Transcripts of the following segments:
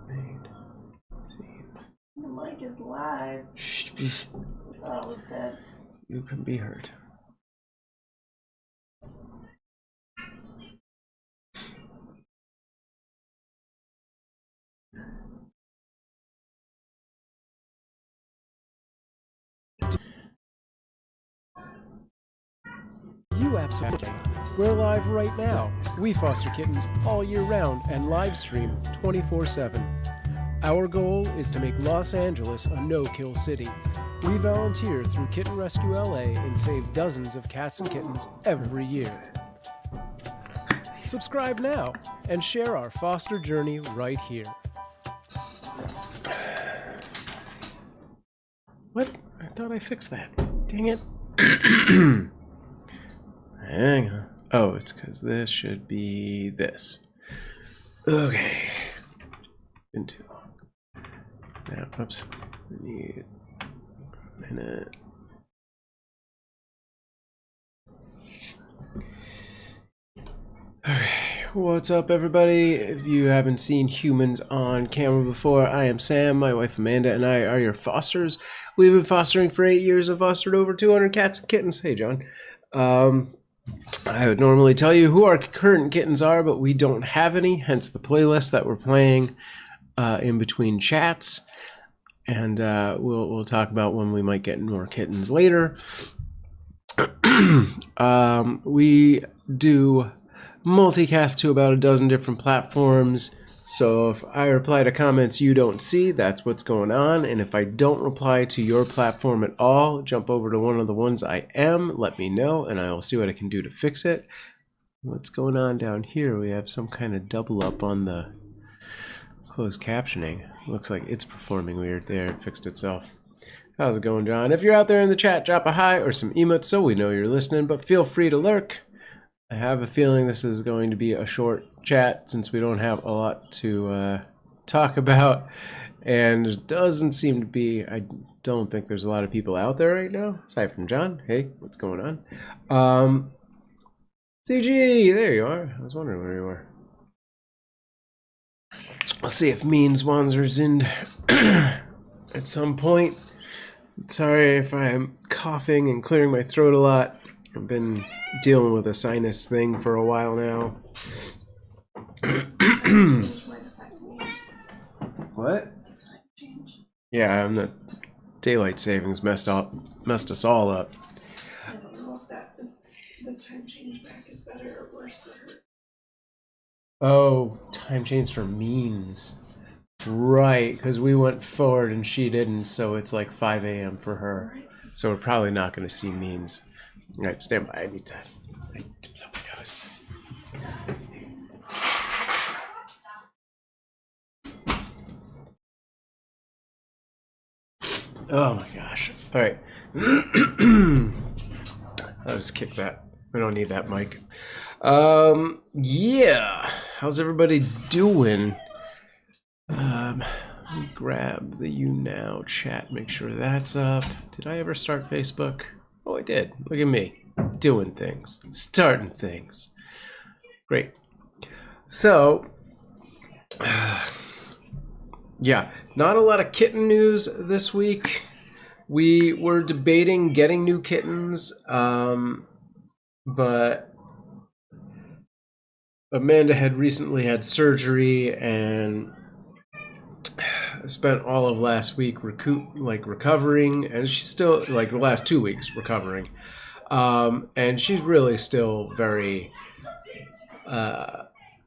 Made scenes. The mic is live. Shh. I thought it was dead. You can be heard. You absolutely. We're live right now. We foster kittens all year round and live stream 24/7. Our goal is to make Los Angeles a no-kill city. We volunteer through Kitten Rescue LA and save dozens of cats and kittens every year. Subscribe now and share our foster journey right here. What? I thought I fixed that. Dang it. Hang on. Oh, it's because this should be this. Okay. Been too long. Now, oops. We need a minute. Okay. What's up, everybody? If you haven't seen humans on camera before, I am Sam, my wife Amanda, and I are your fosters. We've been fostering for 8 years and fostered over 200 cats and kittens. Hey, John. I would normally tell you who our current kittens are, but we don't have any, hence the playlist that we're playing in between chats. And we'll talk about when we might get more kittens later. We do multicast to about a dozen different platforms. So if I reply to comments you don't see, that's what's going on. And if I don't reply to your platform at all, jump over to one of the ones I am, let me know, and I will see what I can do to fix it. What's going on down here? We have some kind of double up on the closed captioning. Looks like it's performing weird there. It fixed itself. How's it going, John? If you're out there in the chat, drop a hi or some emotes so we know you're listening, but feel free to lurk. I have a feeling this is going to be a short chat since we don't have a lot to talk about, and it doesn't seem to be, I don't think there's a lot of people out there right now, aside from John. Hey, what's going on? CG, there you are. I was wondering where you were. I'll see if Means Wanzer's in at some point. Sorry if I'm coughing and clearing my throat a lot. I've been dealing with a sinus thing for a while now. What? Yeah, the daylight savings messed us all up. I don't know if that is the time change back is better or worse for her. Oh, time change for Means. Right, because we went forward and she didn't, so it's like 5 a.m. for her. So we're probably not going to see Means. All right, stand by. I need to tip up my nose. Oh my gosh. All right. I'll just kick that. We don't need that mic. Yeah. How's everybody doing? Let me grab the You Now chat, make sure that's up. Did I ever start Facebook? Oh, I did. Look at me. Doing things. Starting things. Great. So, yeah, not a lot of kitten news this week. We were debating getting new kittens, but Amanda had recently had surgery and spent all of last week recovering, and she's still, like, the last 2 weeks recovering. And she's really still very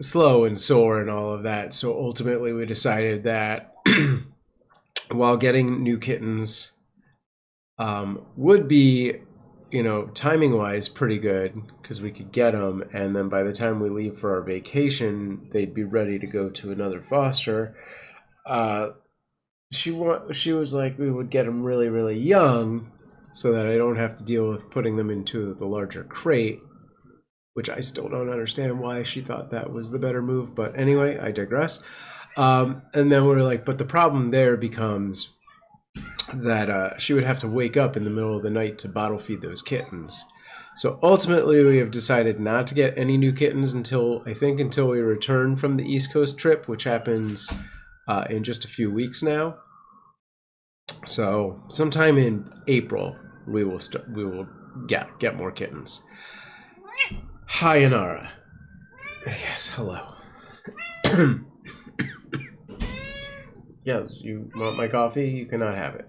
slow and sore and all of that. So ultimately we decided that while getting new kittens would be, you know, timing wise pretty good because we could get them, and then by the time we leave for our vacation they'd be ready to go to another foster. She was like, we would get them really, really young so that I don't have to deal with putting them into the larger crate, which I still don't understand why she thought that was the better move. But anyway, I digress. And then we're like, but the problem there becomes that she would have to wake up in the middle of the night to bottle feed those kittens. So ultimately, we have decided not to get any new kittens until we return from the East Coast trip, which happens in just a few weeks now. So sometime in April, we will get more kittens. Hi, Inara. Yes, hello. Yes, you want my coffee? You cannot have it.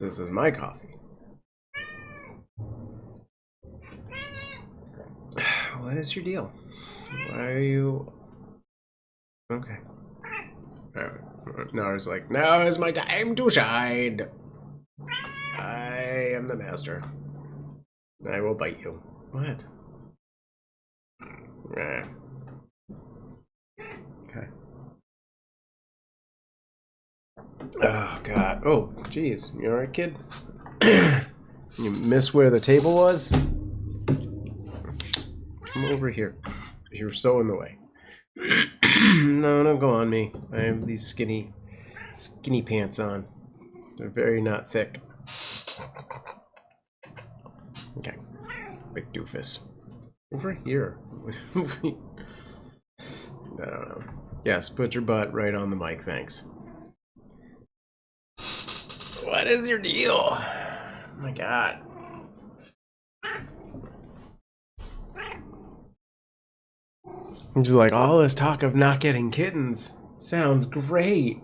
This is my coffee. What is your deal? Why are you... Okay. Nara's like, now is my time to shine. I am the master. I will bite you. What? Okay. Oh, God. Oh, jeez. You alright, kid? You miss where the table was? Come over here. You're so in the way. No, don't go on me. I have these skinny pants on. They're very not thick. Okay. Big doofus. Over here. I don't know. Yes, put your butt right on the mic, thanks. What is your deal? Oh my God. I'm just like, all this talk of not getting kittens sounds great.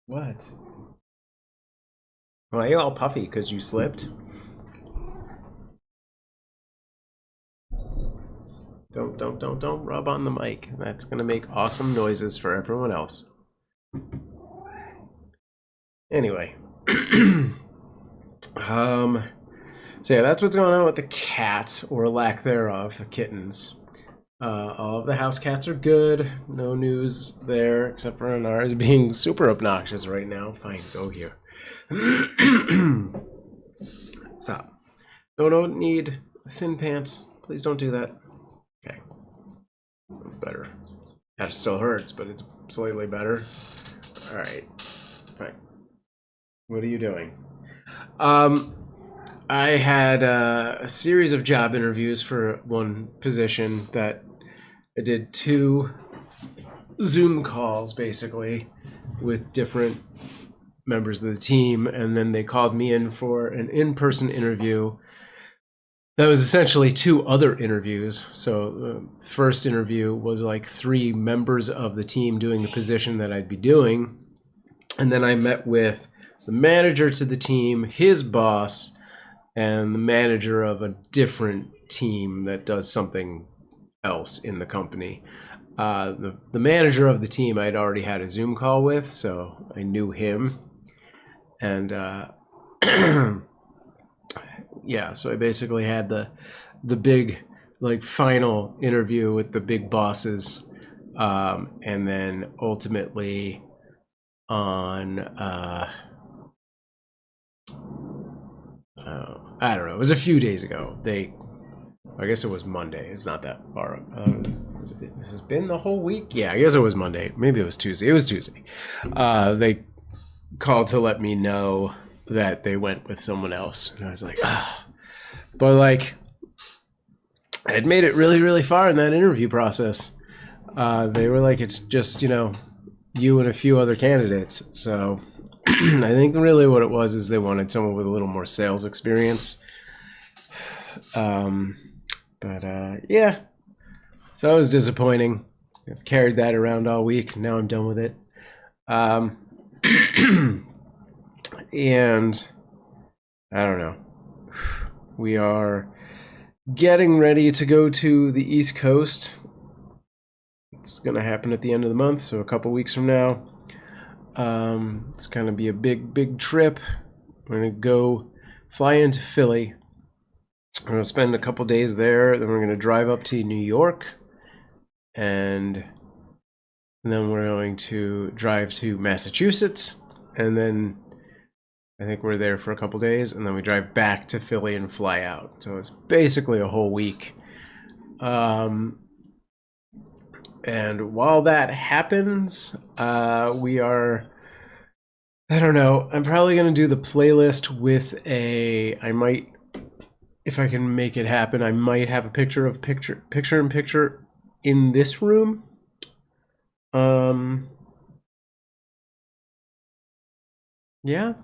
What? Why are you all puffy? Because you slipped? Don't rub on the mic. That's gonna make awesome noises for everyone else. Anyway. So yeah, that's what's going on with the cats, or lack thereof, the kittens. All of the house cats are good. No news there, except for Anara's being super obnoxious right now. Fine, go here. Stop. No, don't need thin pants. Please don't do that. Okay. That's better. That still hurts, but it's slightly better. Alright. Fine. What are you doing? I had a series of job interviews for one position that I did 2 Zoom calls, basically, with different members of the team, and then they called me in for an in-person interview. That was essentially 2 other interviews. So the first interview was like 3 members of the team doing the position that I'd be doing, and then I met with the manager to the team, his boss, and the manager of a different team that does something else in the company. The manager of the team I'd already had a Zoom call with, so I knew him. And yeah, so I basically had the big, like, final interview with the big bosses, and then ultimately on I don't know, it was a few days ago. I guess it was Monday. It's not that far. This has been the whole week? Yeah, I guess it was Monday. Maybe it was Tuesday. It was Tuesday. They called to let me know that they went with someone else. And I was like, ah. But, like, I had made it really, really far in that interview process. They were like, it's just, you know, you and a few other candidates. So I think really what it was is they wanted someone with a little more sales experience. Yeah, so it was disappointing. I've carried that around all week. Now I'm done with it. And I don't know. We are getting ready to go to the East Coast. It's going to happen at the end of the month, so a couple weeks from now. It's going to be a big trip. We're going to go fly into Philly. We're going to spend a couple days there. Then we're going to drive up to New York. And then we're going to drive to Massachusetts. And then I think we're there for a couple days. And then we drive back to Philly and fly out. So it's basically a whole week. And while that happens, we are... I don't know. I'm probably going to do the playlist with I might if I can make it happen, I might have a picture in picture in this room. Yeah.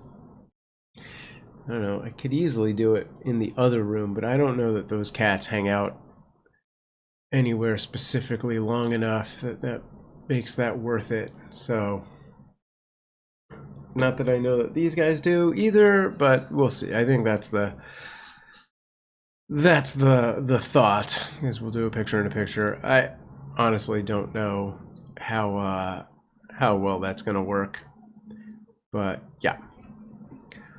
I don't know. I could easily do it in the other room, but I don't know that those cats hang out anywhere specifically long enough that makes that worth it. So, not that I know that these guys do either, but we'll see. I think that's the thought, is we'll do a picture in a picture. I honestly don't know how well that's gonna work, but yeah.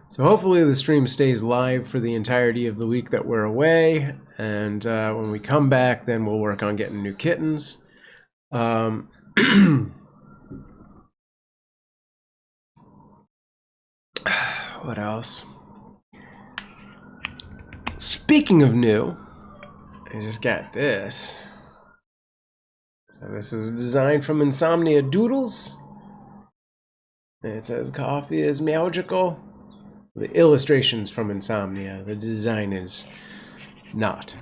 So hopefully the stream stays live for the entirety of the week that we're away, and when we come back, then we'll work on getting new kittens. What else? Speaking of new, I just got this. So this is designed from Insomnia Doodles. It says coffee is magical. The illustration's from Insomnia. The design is not.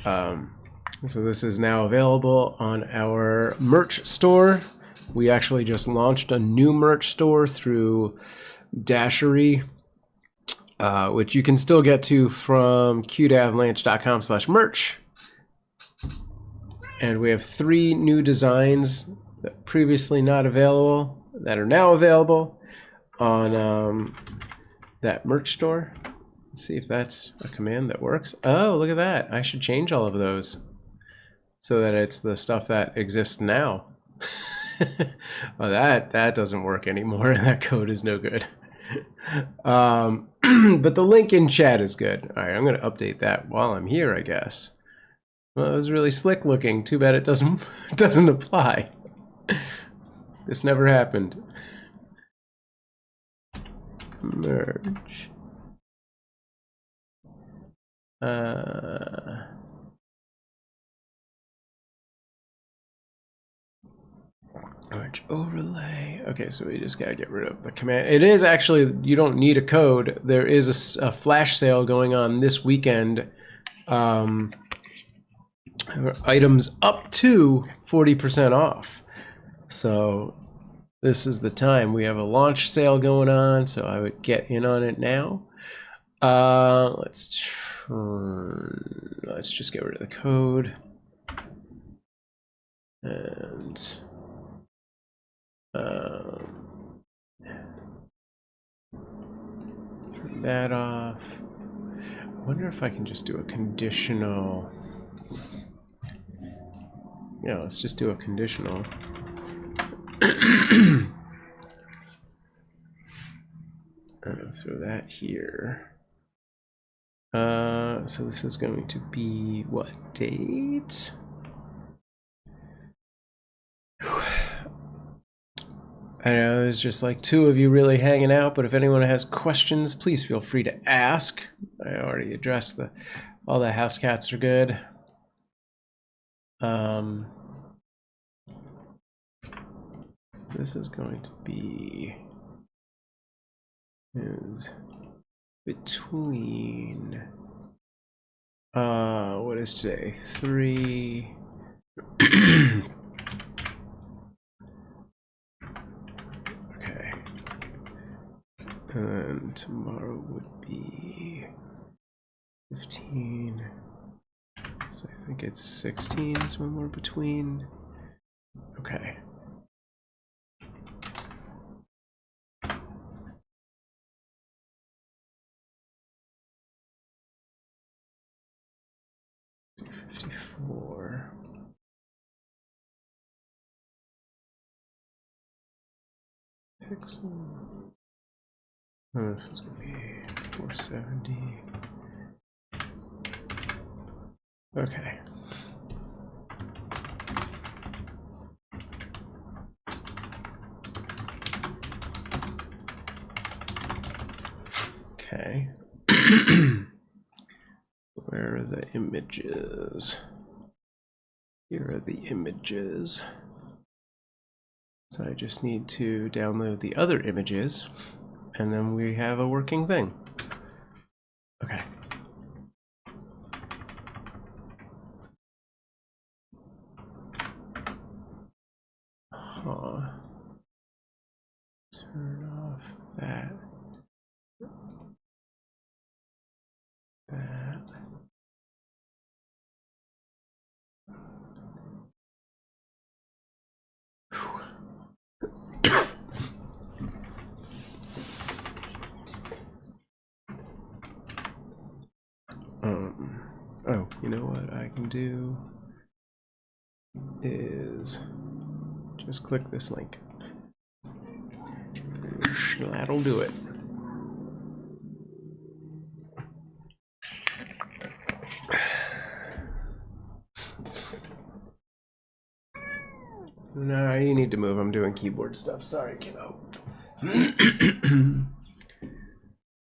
So this is now available on our merch store. We actually just launched a new merch store through Dashery, which you can still get to from CuteAvalanche.com/merch. And we have 3 new designs that previously not available that are now available on that merch store. Let's see if that's a command that works. Oh, look at that. I should change all of those so that it's the stuff that exists now. Well, that doesn't work anymore. That code is no good. But the link in chat is good. All right, I'm going to update that while I'm here, I guess. Well, it was really slick looking. Too bad it doesn't apply. This never happened. Merge. Merge overlay. Okay, so we just gotta get rid of the command. It is actually, you don't need a code. There is a flash sale going on this weekend. Items up to 40% off. So this is the time. We have a launch sale going on, so I would get in on it now. Let's just get rid of the code. And turn that off. I wonder if I can just do a conditional. Yeah, let's just do a conditional. Throw that here. So this is going to be what date? I know there's just like 2 of you really hanging out, but if anyone has questions, please feel free to ask. I already addressed all the house cats are good. So this is going to be between what is today? 3 okay. And tomorrow would be 15. So I think it's 16 is when we're between. Okay. $54. Pixel. Oh, this is gonna be 470. Okay. Okay. Where are the images? Here are the images. So I just need to download the other images, and then we have a working thing. Okay. that. Oh, you know what I can do is just click this link. That'll do it. No, you need to move. I'm doing keyboard stuff. Sorry, kiddo.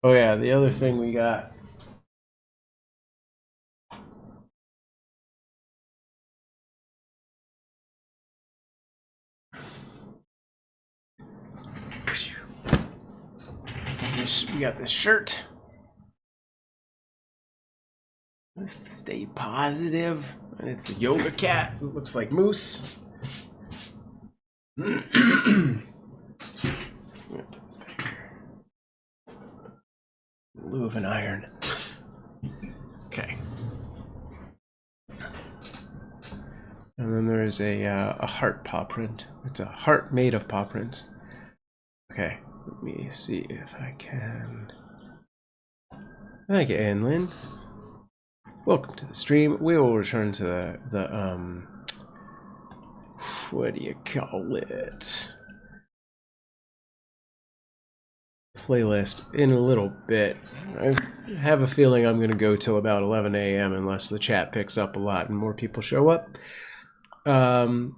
Oh yeah, the other thing we got. We got this shirt. Let's stay positive. And it's a yoga cat. It looks like Moose. In lieu of an iron. Okay. And then there is a heart paw print. It's a heart made of paw prints. Okay, let me see if I can. Thank you, Anlin. Welcome to the stream. We will return to the what do you call it? Playlist in a little bit. I have a feeling I'm going to go till about 11 a.m. unless the chat picks up a lot and more people show up. Yeah.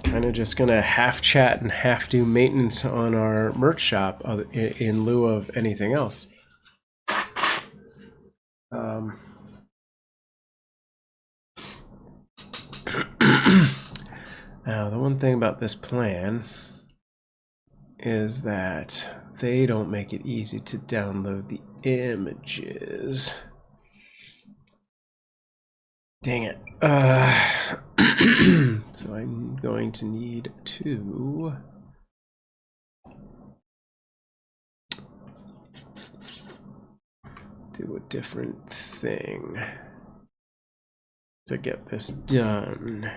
Kind of just gonna half chat and half do maintenance on our merch shop in lieu of anything else. Now, the one thing about this plan is that they don't make it easy to download the images. Dang it. So I'm going to need to do a different thing to get this done.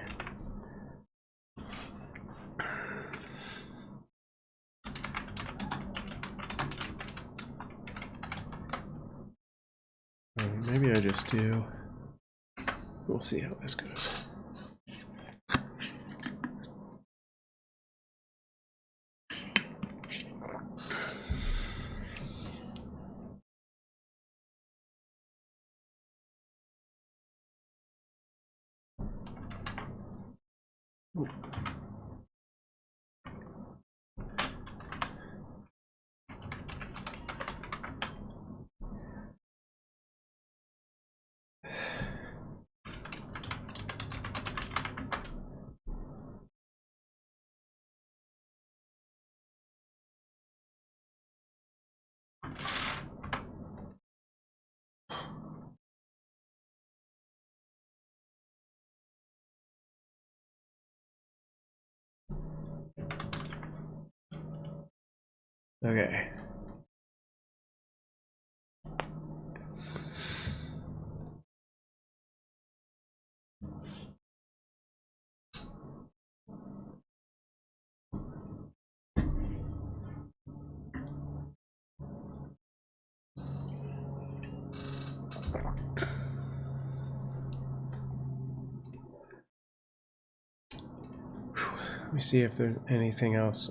Maybe I just do. We'll see how this goes. Okay. Let me see if there's anything else.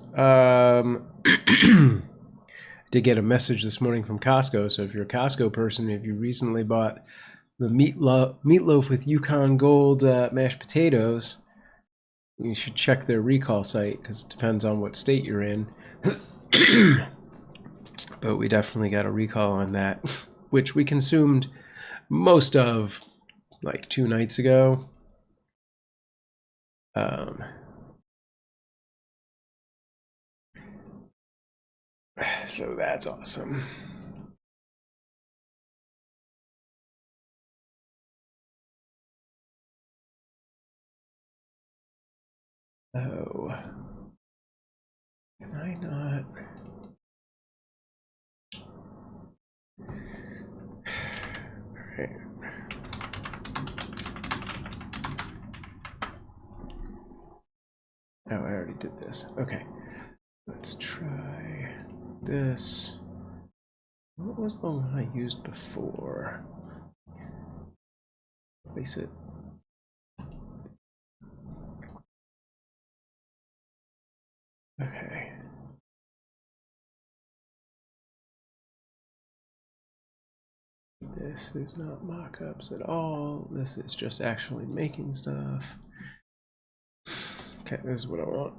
Did get a message this morning from Costco, so if you're a Costco person, if you recently bought the meatloaf with Yukon Gold mashed potatoes, you should check their recall site, because it depends on what state you're in. But we definitely got a recall on that, which we consumed most of like 2 nights ago. So that's awesome. Oh. Can I not? Alright. Oh, I already did this. Okay. Let's try this. What was the one I used before? Place it. Okay. This is not mock-ups at all. This is just actually making stuff. Okay, this is what I want.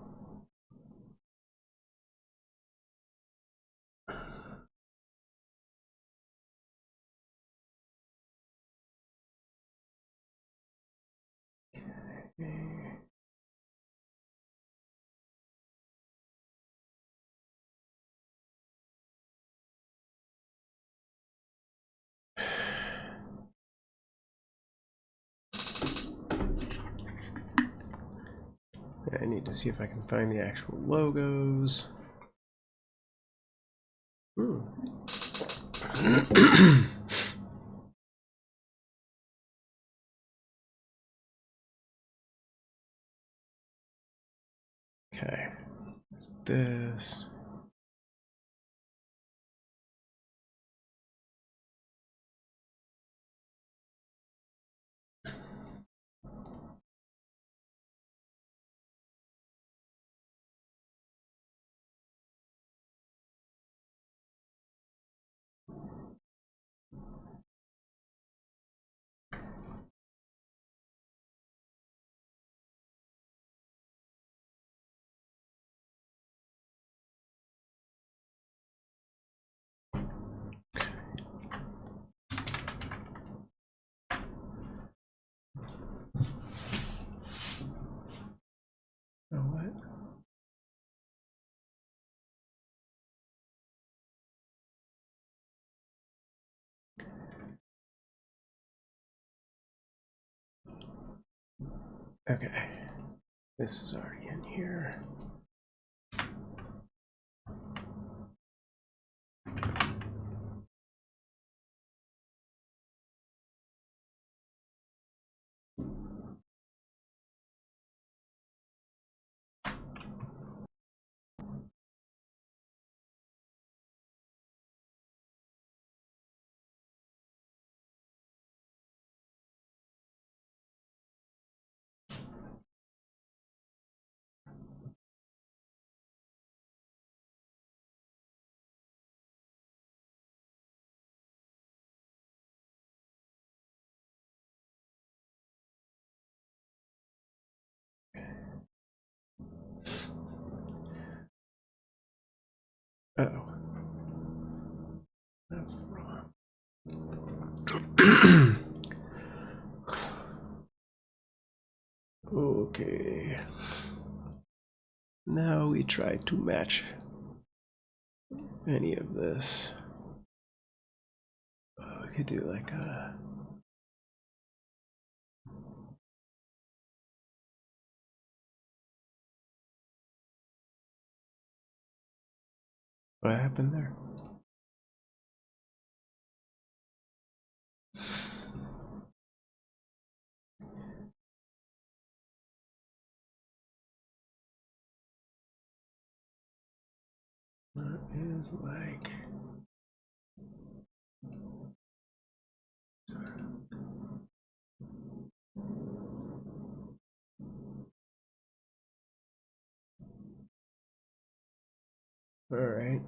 Okay. I need to see if I can find the actual logos. Okay. This. Oh, what? Okay. This is already in here. Uh-oh. That's wrong. Okay. Now we try to match any of this. We could do like a... What happened there? That is like... All right.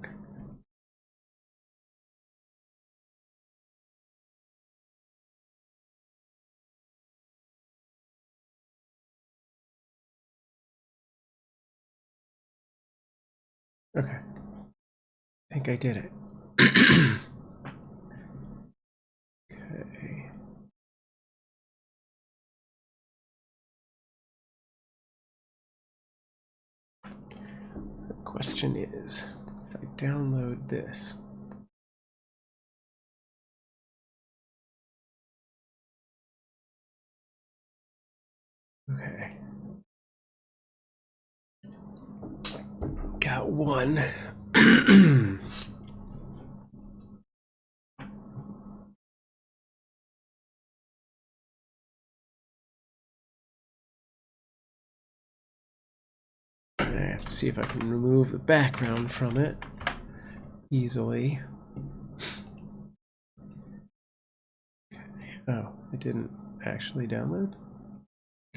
Okay. I think I did it. Okay. The question is, if I download this, okay. got one. I have to see if I can remove the background from it easily. Oh, it didn't actually download?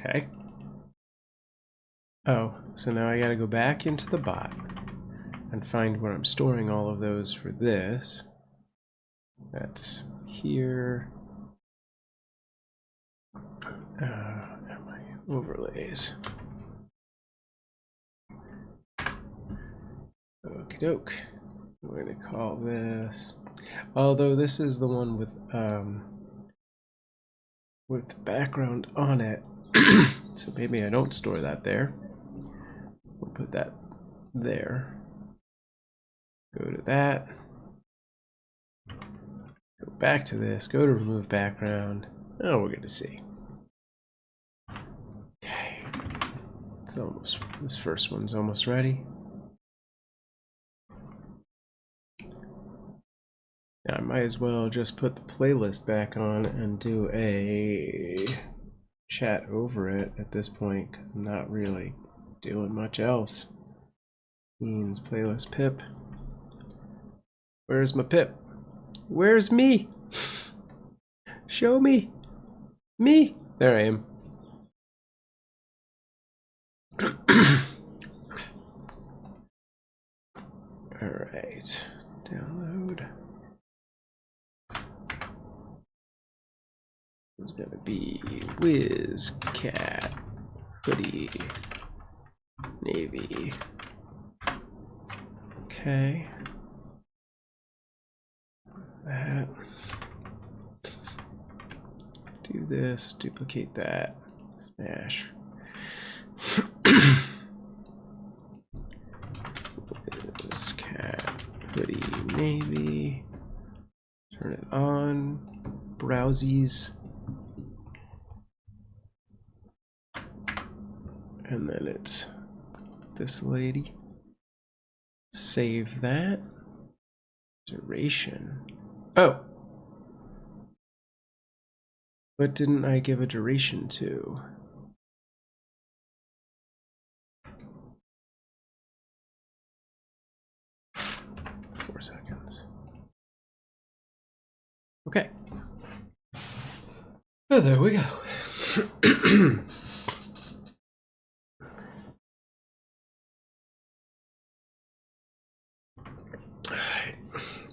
Okay. Oh, so now I gotta go back into the bot and find where I'm storing all of those for this. That's here. My overlays. Okie doke. I'm going to call this, although this is the one with background on it, so maybe I don't store that there. We'll put that there. Go to that. Go back to this. Go to remove background. Oh, we're gonna see. Okay. It's almost. This first one's almost ready. Now I might as well just put the playlist back on and do a chat over it at this point, because I'm not really doing much else. Means playlist pip. Where's my pip? Where's me? Show me. Me. There I am. Alright. Download. It's gonna be Wiz Cat Hoodie Navy. Okay. That. Do this, duplicate that, smash. Wiz Cat Hoodie Navy. Turn it on. Browsies. And then it's this lady. Save that. Duration. Oh! What didn't I give a duration to? Four seconds. Okay. Oh, there we go.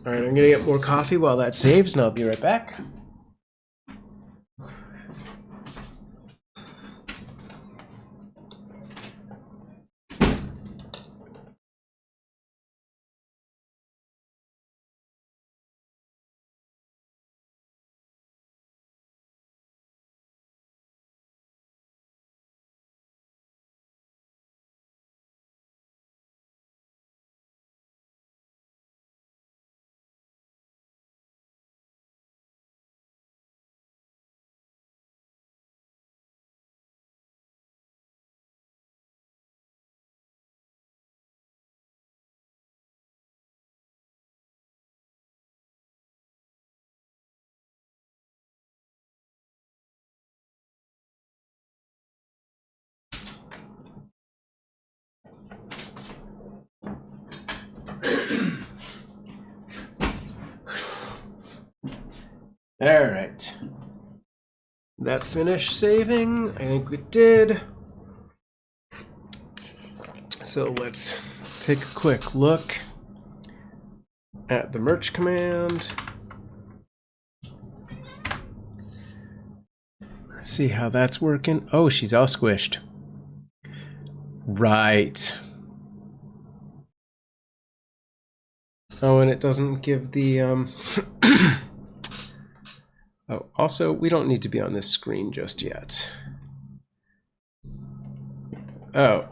All right, I'm gonna get more coffee while that saves, and I'll be right back. All right. That finished saving? I think it did. So let's take a quick look at the merge command. See how that's working. Oh, she's all squished. Right. Oh, and it doesn't give the Oh, also, we don't need to be on this screen just yet. Oh.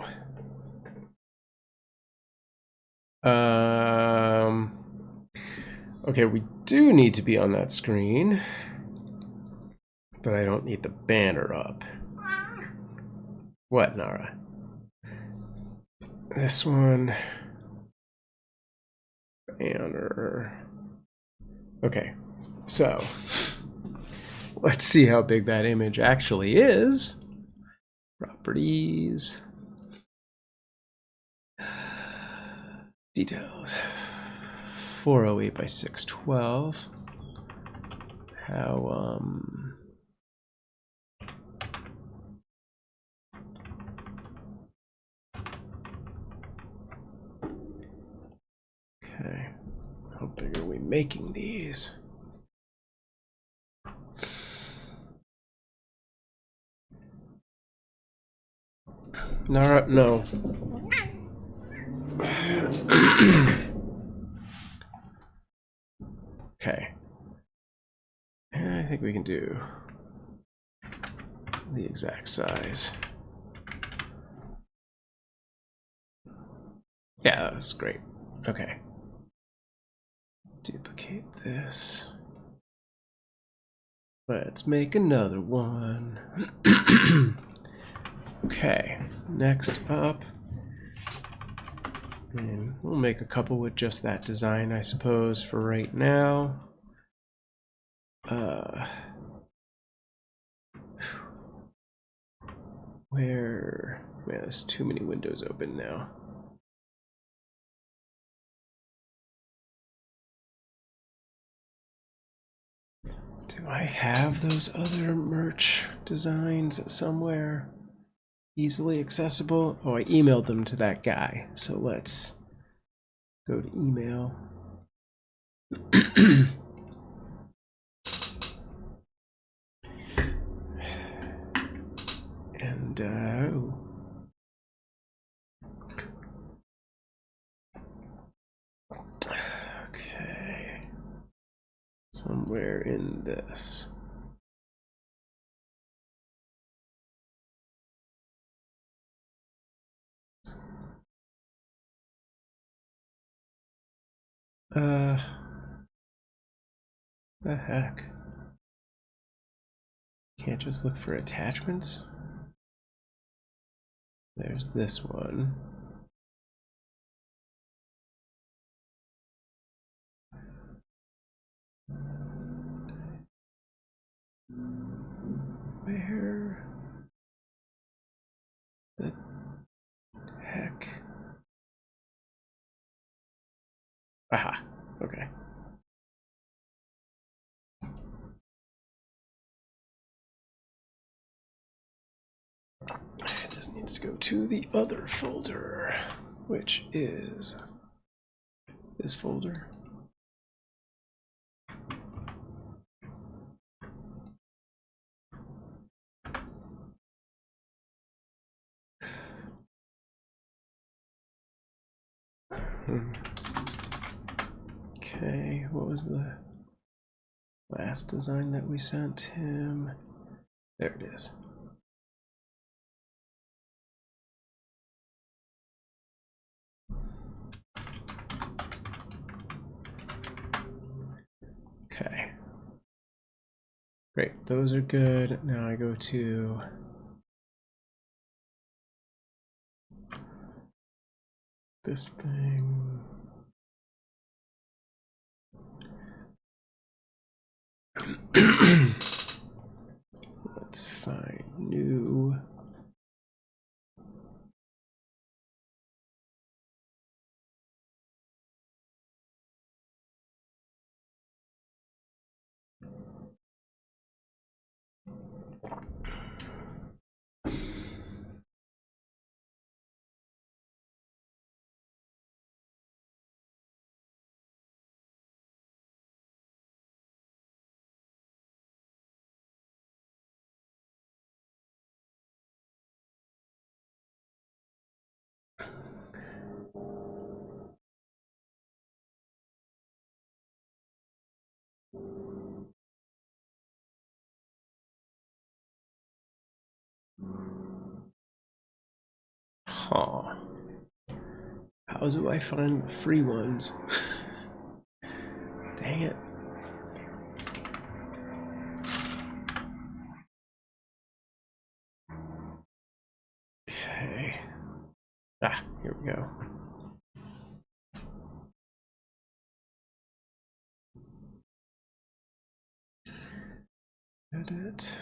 Okay, we do need to be on that screen, but I don't need the banner up. What, Nara? This one, banner. Okay, so let's see how big that image actually is. Properties. Details. 408 by 612. How, okay. How big are we making these? No. Okay. I think we can do the exact size. Yeah, that's great. Okay. Duplicate this. Let's make another one. Okay, next up. And we'll make a couple with just that design, I suppose, for right now. Where? Man, there's too many windows open now. Do I have those other merch designs somewhere easily accessible? Oh, I emailed them to that guy. So let's go to email. And okay, somewhere in this. The heck? Can't just look for attachments? There's this one. Where the heck? Aha, okay. It just needs to go to the other folder, which is this folder. Okay, what was the last design that we sent him? There it is. Okay. Great, those are good. Now I go to this thing. Let's find new. Huh. How do I find the free ones? Dang it. Okay. Ah, here we go. Edit.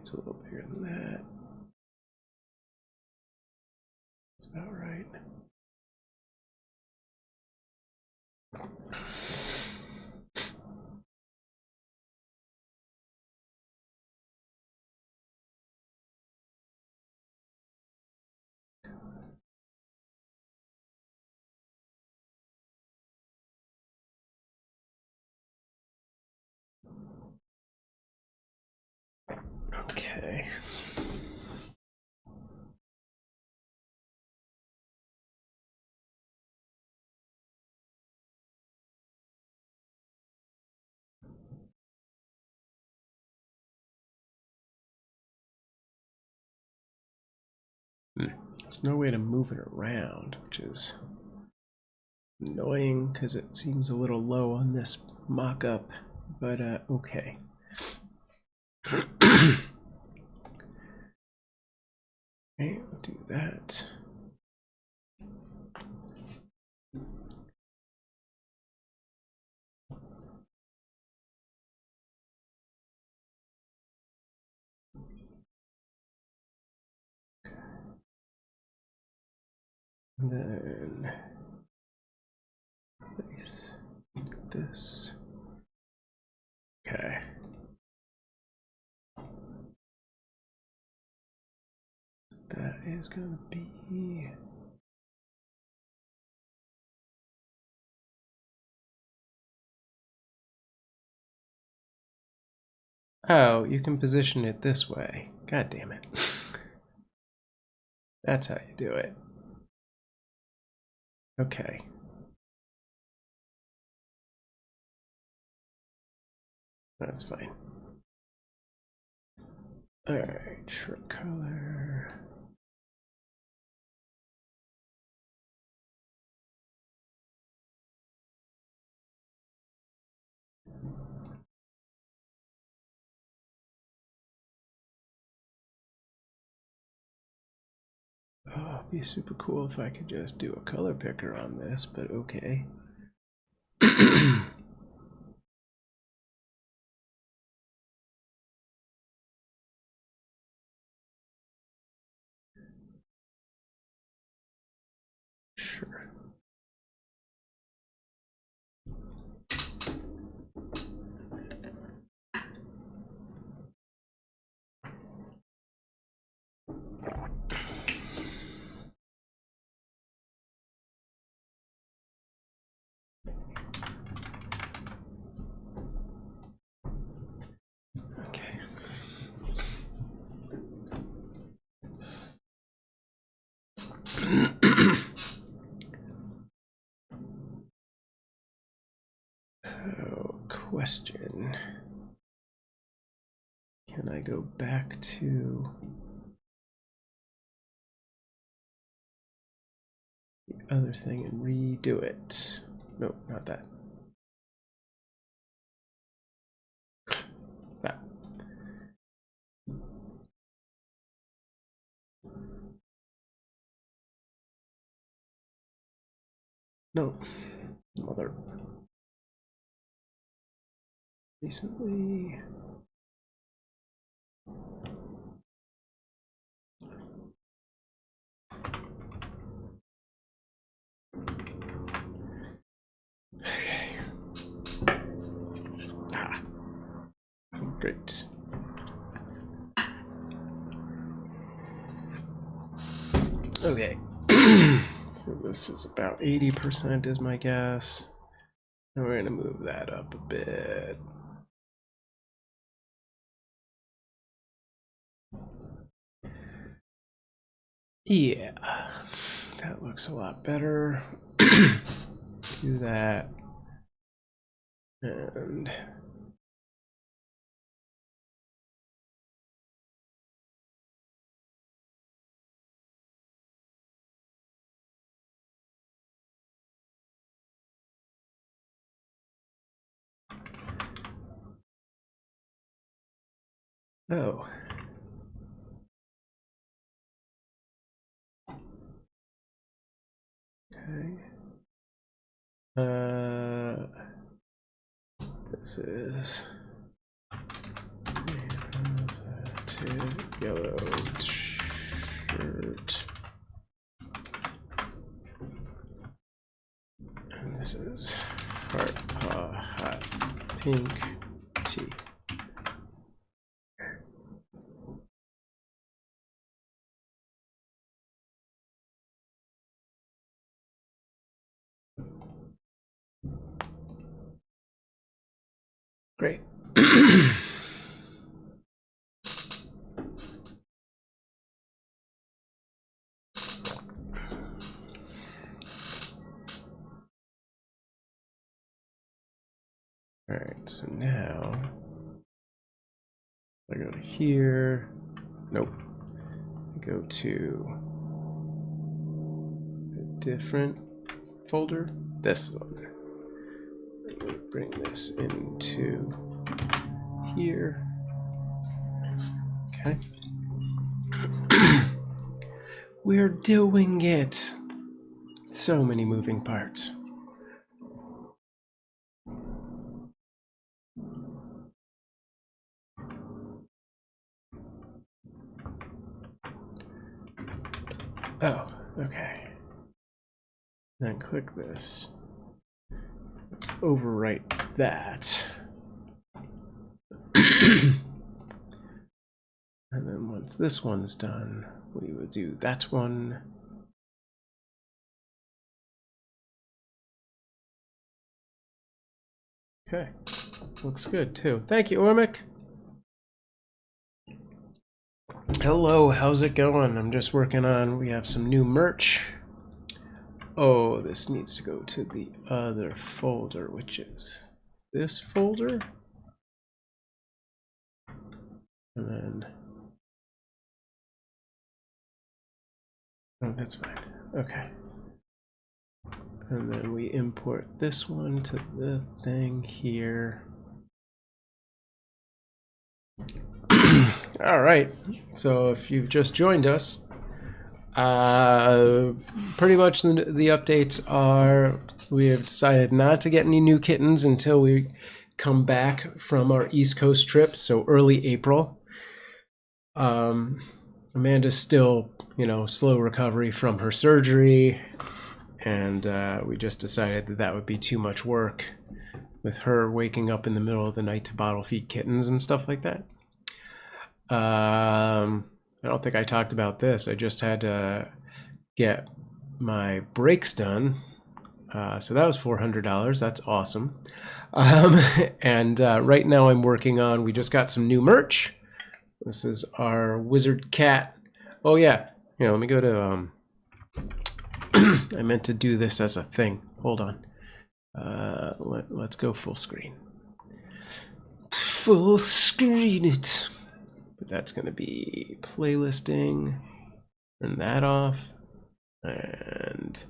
It's a little bigger than that. That's about right. Okay. There's no way to move it around, which is annoying because it seems a little low on this mock-up, but okay. Okay, we'll do that. And then place this. Okay. That is gonna be oh, you can position it this way. God damn it. That's how you do it. Okay. That's fine. Alright, short color. Oh, it'd be super cool if I could just do a color picker on this, but okay. Sure. Okay. So, question. Can I go back to the other thing and redo it? No, not that. That. No. Mother. Recently. Okay. Ah. Great. Okay. So this is about 80% is my guess. And we're going to move that up a bit. Yeah, that looks a lot better. Do that. And oh. Okay. This is yellow shirt. And this is heart paw hot pink tea. Great. All right, so now I go to here. Nope. I go to a different folder. This one. I'm going to bring this into here. Okay. We're doing it. So many moving parts. Oh, okay. Then click this. Overwrite that. And then once this one's done, we will do that one. Okay. Looks good too. Thank you, Ormic. Hello, how's it going? I'm just working on, we have some new merch. Oh, this needs to go to the other folder, which is this folder. And then, oh, that's fine. Okay. And then we import this one to the thing here. All right. So if you've just joined us, pretty much the updates are we have decided not to get any new kittens until we come back from our East Coast trip, so early April. Amanda's still, slow recovery from her surgery, and we just decided that that would be too much work with her waking up in the middle of the night to bottle feed kittens and stuff like that. I don't think I talked about this. I just had to get my brakes done. So that was $400. That's awesome. And right now I'm working on, we just got some new merch. This is our wizard cat. Oh yeah, let me go to, I meant to do this as a thing. Hold on. Let's go full screen. Full screen it. But that's going to be playlisting. Turn that off. And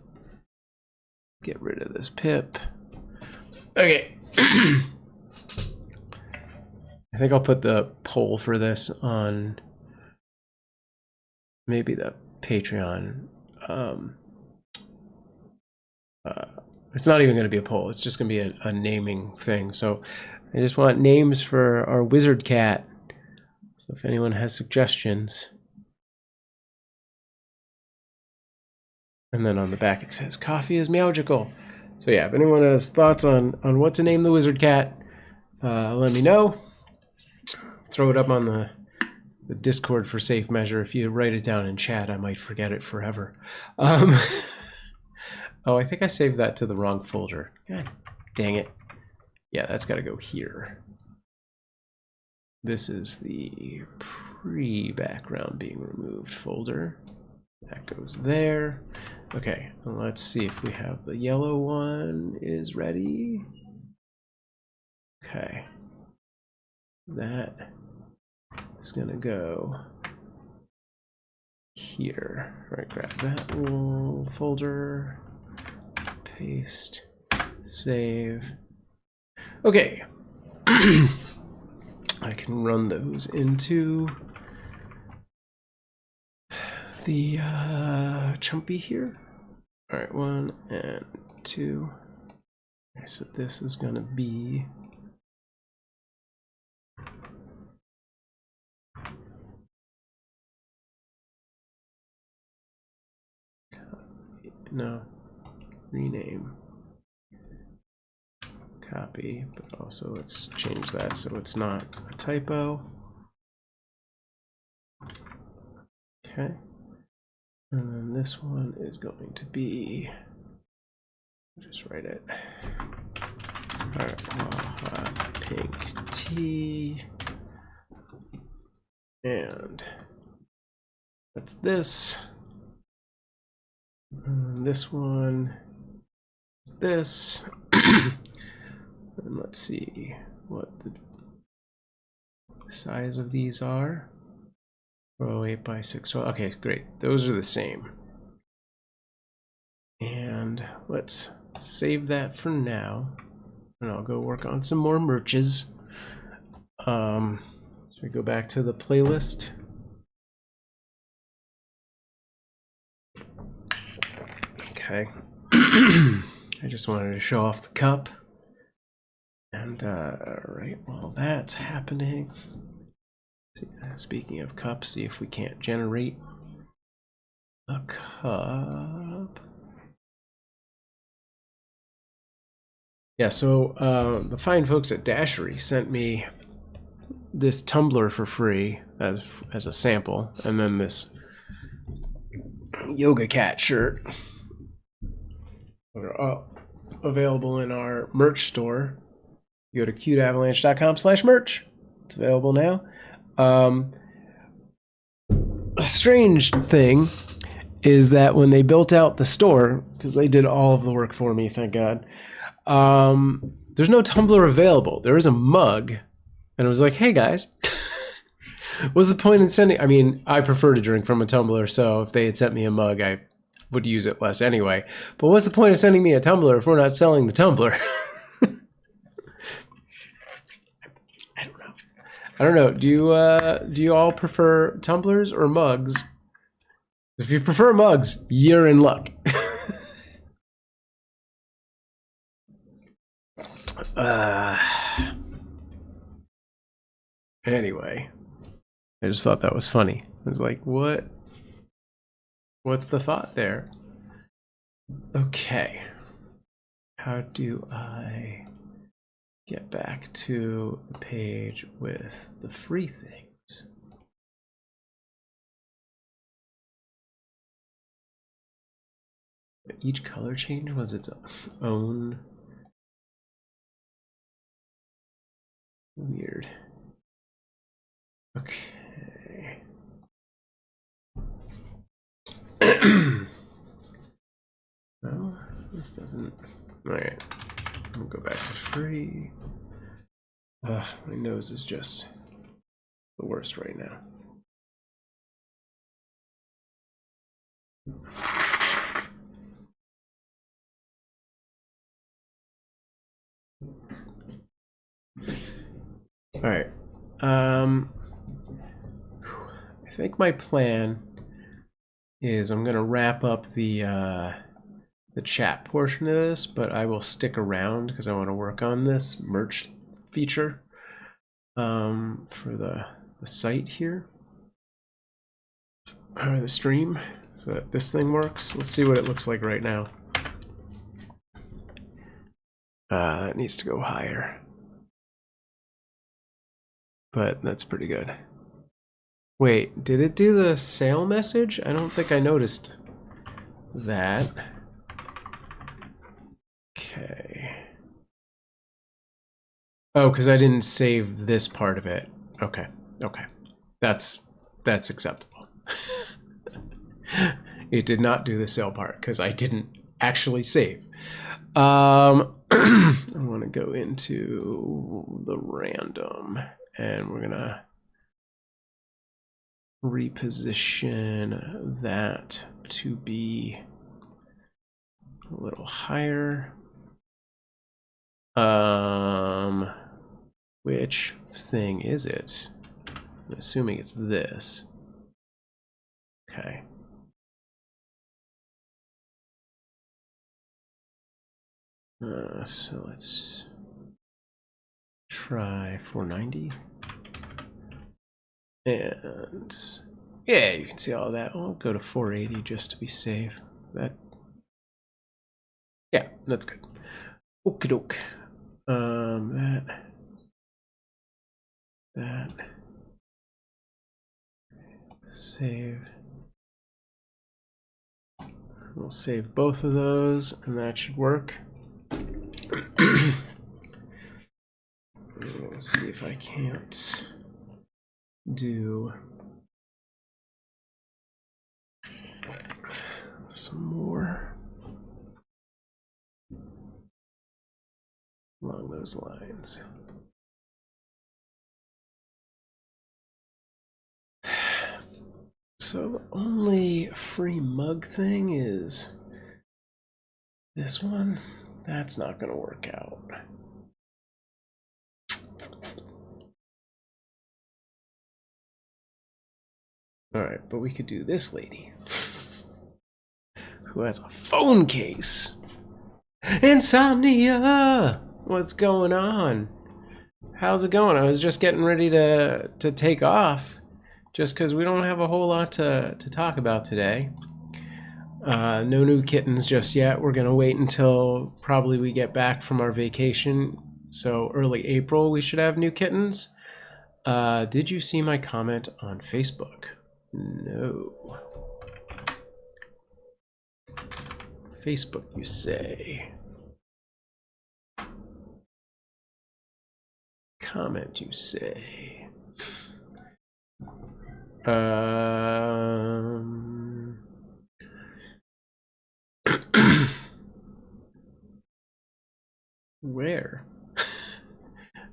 get rid of this pip. Okay. I think I'll put the poll for this on maybe the Patreon. It's not even going to be a poll. It's just going to be a naming thing. So I just want names for our wizard cat. So if anyone has suggestions. And then on the back it says, coffee is meowgical. So yeah, if anyone has thoughts on what to name the wizard cat, let me know. Throw it up on the Discord for safe measure. If you write it down in chat, I might forget it forever. Oh, I think I saved that to the wrong folder. God dang it. Yeah, that's got to go here. This is the pre-background being removed folder. That goes there. Okay, let's see if we have the yellow one is ready. Okay. That is gonna go here. All right, grab that little folder, paste, save. Okay. I can run those into the Chumpy here. All right, 1 and 2. Okay, so this is gonna be no rename. Copy, but also let's change that so it's not a typo. Okay, and then this one is going to be, just write it. All right, pink tea, and that's this. And this one is this. And let's see what the size of these are. 408 by 612. Okay, great. Those are the same. And let's save that for now. And I'll go work on some more merches. So we go back to the playlist. Okay. I just wanted to show off the cup. And right while that's happening, speaking of cups, see if we can't generate a cup. Yeah, so the fine folks at Dashery sent me this tumbler for free as a sample, and then this yoga cat shirt. They're available in our merch store. You go to CuteAvalanche.com/merch. It's available now. A strange thing is that when they built out the store, because they did all of the work for me, thank God, there's no tumbler available. There is a mug, and it was like, hey guys, what's the point in sending? I mean, I prefer to drink from a tumbler, so if they had sent me a mug, I would use it less anyway. But what's the point of sending me a tumbler if we're not selling the tumbler? I don't know. Do you all prefer tumblers or mugs? If you prefer mugs, you're in luck. Anyway, I just thought that was funny. I was like, what? What's the thought there? Okay. How do I get back to the page with the free things? Each color change was its own. Weird. Okay. No, this doesn't. All right. We'll go back to free. My nose is just the worst right now. All right. I think my plan is I'm gonna wrap up the chat portion of this, but I will stick around because I want to work on this merch feature for the site here, or the stream, so that this thing works. Let's see what it looks like right now. That needs to go higher, but that's pretty good. Wait, did it do the sale message? I don't think I noticed that. Okay. Oh, because I didn't save this part of it. Okay, okay. That's acceptable. It did not do the sale part because I didn't actually save. I want to go into the random, and we're gonna reposition that to be a little higher. Which thing is it? I'm assuming it's this. Okay. So let's try 490. And yeah, you can see all that. I'll go to 480 just to be safe. Yeah, that's good. Okie doke. That. Save. We'll save both of those, and that should work. Let's see if I can't do some more along those lines. So the only free mug thing is this one. That's not going to work out. All right, but we could do this lady who has a phone case. Insomnia! What's going on? How's it going? I was just getting ready to take off just because we don't have a whole lot to talk about today. No new kittens just yet. We're going to wait until probably we get back from our vacation. So early April we should have new kittens. Did you see my comment on Facebook? No. Facebook, you say. Comment, you say. Where?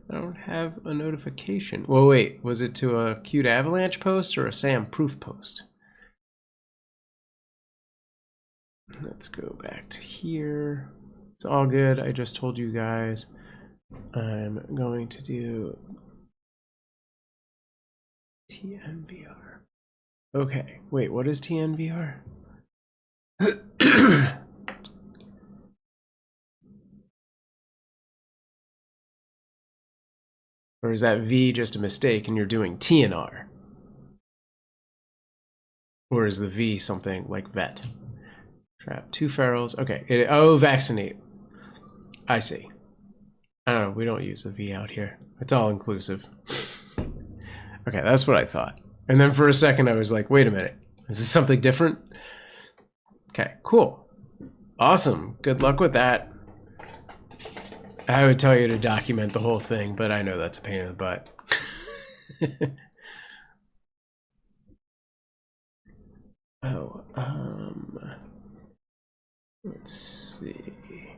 I don't have a notification. Well, wait, was it to a CuteAvalanche post or a Sam Proof post? Let's go back to here. It's all good. I just told you guys I'm going to do TNVR. Okay, wait, what is TNVR? Or is that V just a mistake and you're doing TNR? Or is the V something like vet? Trap 2 ferals. Okay. Oh, vaccinate. I see. I don't know. We don't use the V out here. It's all inclusive. Okay, that's what I thought. And then for a second I was like, wait a minute. Is this something different? Okay, cool. Awesome. Good luck with that. I would tell you to document the whole thing, but I know that's a pain in the butt. Oh, let's see.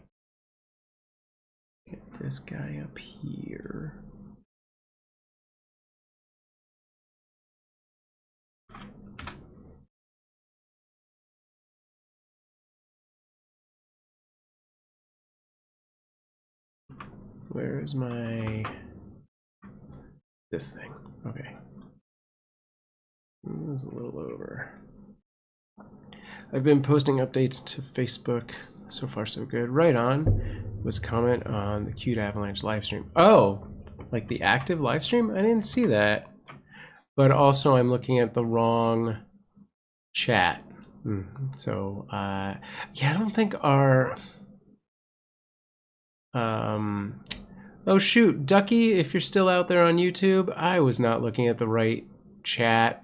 Get this guy up here. Where is my... this thing? Okay. It was a little over. I've been posting updates to Facebook. So far, so good. Right on was a comment on the CuteAvalanche livestream. Oh, like the active livestream? I didn't see that. But also, I'm looking at the wrong chat. So, yeah, I don't think our... oh shoot, Ducky, if you're still out there on YouTube, I was not looking at the right chat.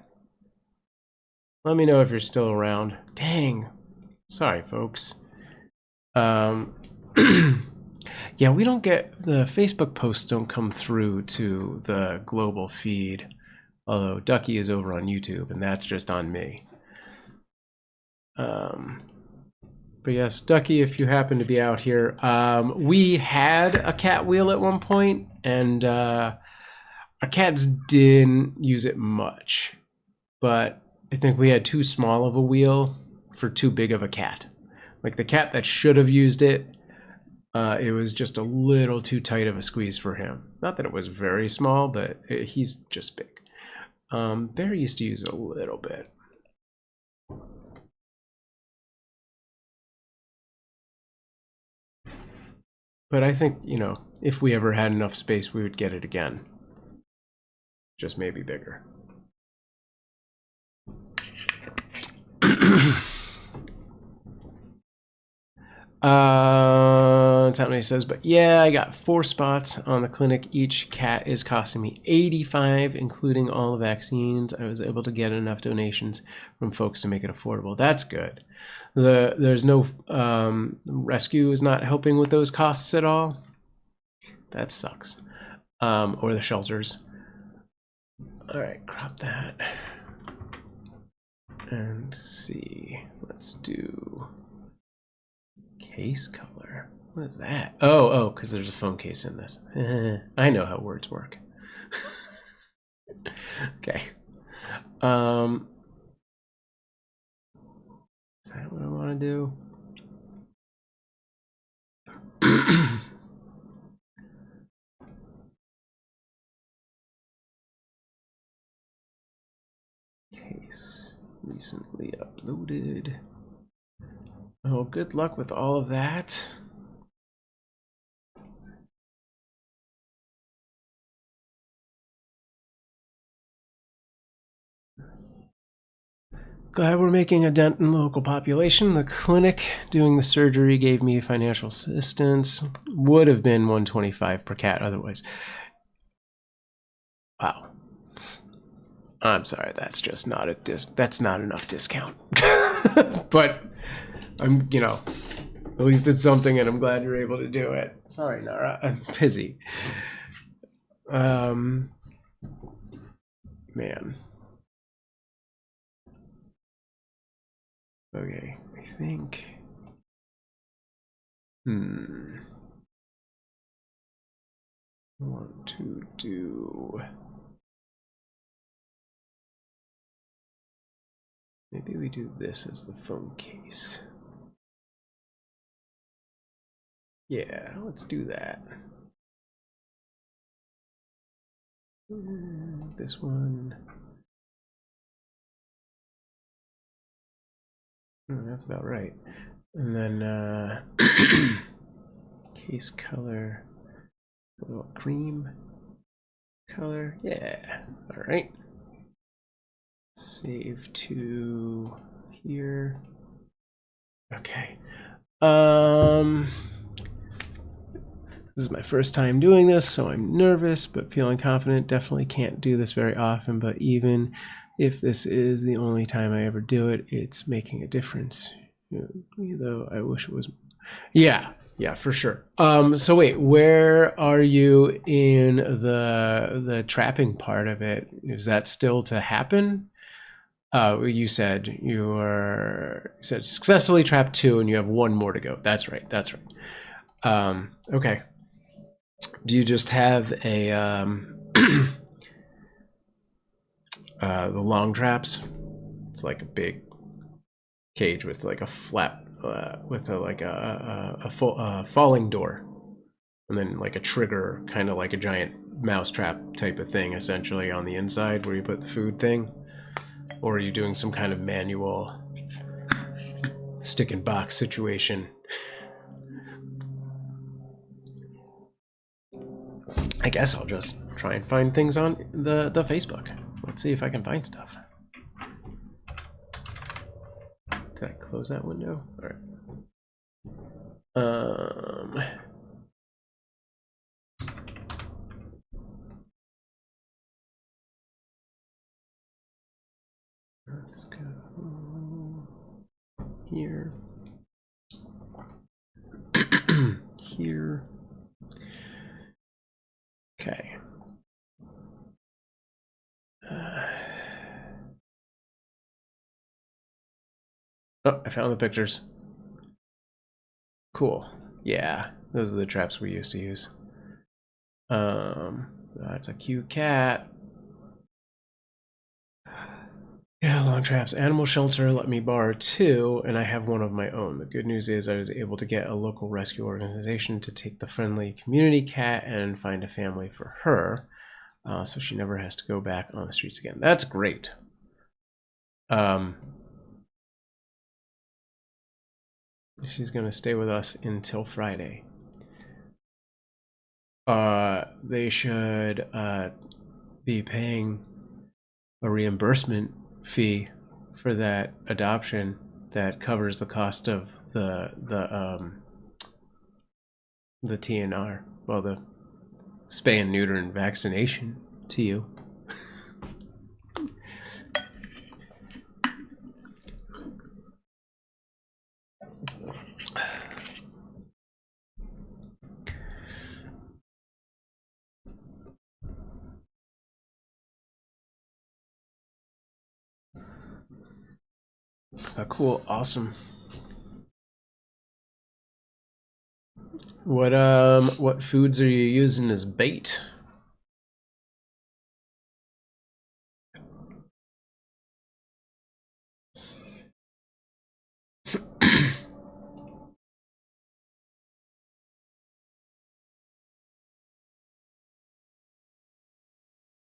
Let me know if you're still around. Dang. Sorry, folks. Yeah, we don't get... the Facebook posts don't come through to the global feed. Although Ducky is over on YouTube, and that's just on me. But yes, Ducky, if you happen to be out here, we had a cat wheel at one point, and our cats didn't use it much. But I think we had too small of a wheel for too big of a cat. Like the cat that should have used it, it was just a little too tight of a squeeze for him. Not that it was very small, but he's just big. Bear used to use it a little bit. But I think, you know, if we ever had enough space, we would get it again. Just maybe bigger. Somebody says, but yeah, I got 4 spots on the clinic. Each cat is costing me $85, including all the vaccines. I was able to get enough donations from folks to make it affordable. That's good. There's no rescue is not helping with those costs at all. That sucks. Or the shelters. All right, crop that. And see, let's do case color. What is that? Oh, because there's a phone case in this. I know how words work. Okay. Is that what I want to do? Case recently uploaded. Oh, good luck with all of that. Glad we're making a dent in the local population. The clinic doing the surgery gave me financial assistance. Would have been $125 per cat otherwise. Wow. I'm sorry, that's just not a that's not enough discount. But I'm, you know, at least it's something, and I'm glad you're able to do it. Sorry, Nara, I'm busy. Man. Okay, I think. I want to do. Maybe we do this as the phone case. Yeah, let's do that. This one. That's about right. And then case color, a little cream color. Yeah. All right. Save to here. Okay. This is my first time doing this, so I'm nervous, but feeling confident. Definitely can't do this very often, but even if this is the only time I ever do it, it's making a difference. Though I wish it was. Yeah, for sure. So wait, where are you in the trapping part of it? Is that still to happen? You said said successfully trapped 2, and you have 1 more to go. That's right. Okay. Do you just have a the long traps? It's like a big cage with like a flap, with a falling door, and then like a trigger, kind of like a giant mousetrap type of thing, essentially on the inside where you put the food thing. Or are you doing some kind of manual stick and box situation? I guess I'll just try and find things on the Facebook. Let's see if I can find stuff. Did I close that window? All right. Let's go here. Here. Okay. Oh, I found the pictures. Cool. Yeah, those are the traps we used to use. That's a cute cat. Yeah, long traps. Animal shelter let me borrow 2, and I have one of my own. The good news is I was able to get a local rescue organization to take the friendly community cat and find a family for her, so she never has to go back on the streets again. That's great. She's going to stay with us until Friday. They should be paying a reimbursement fee for that adoption that covers the cost of the TNR, well, the spay and neuter and vaccination to you. Cool, awesome. What foods are you using as bait?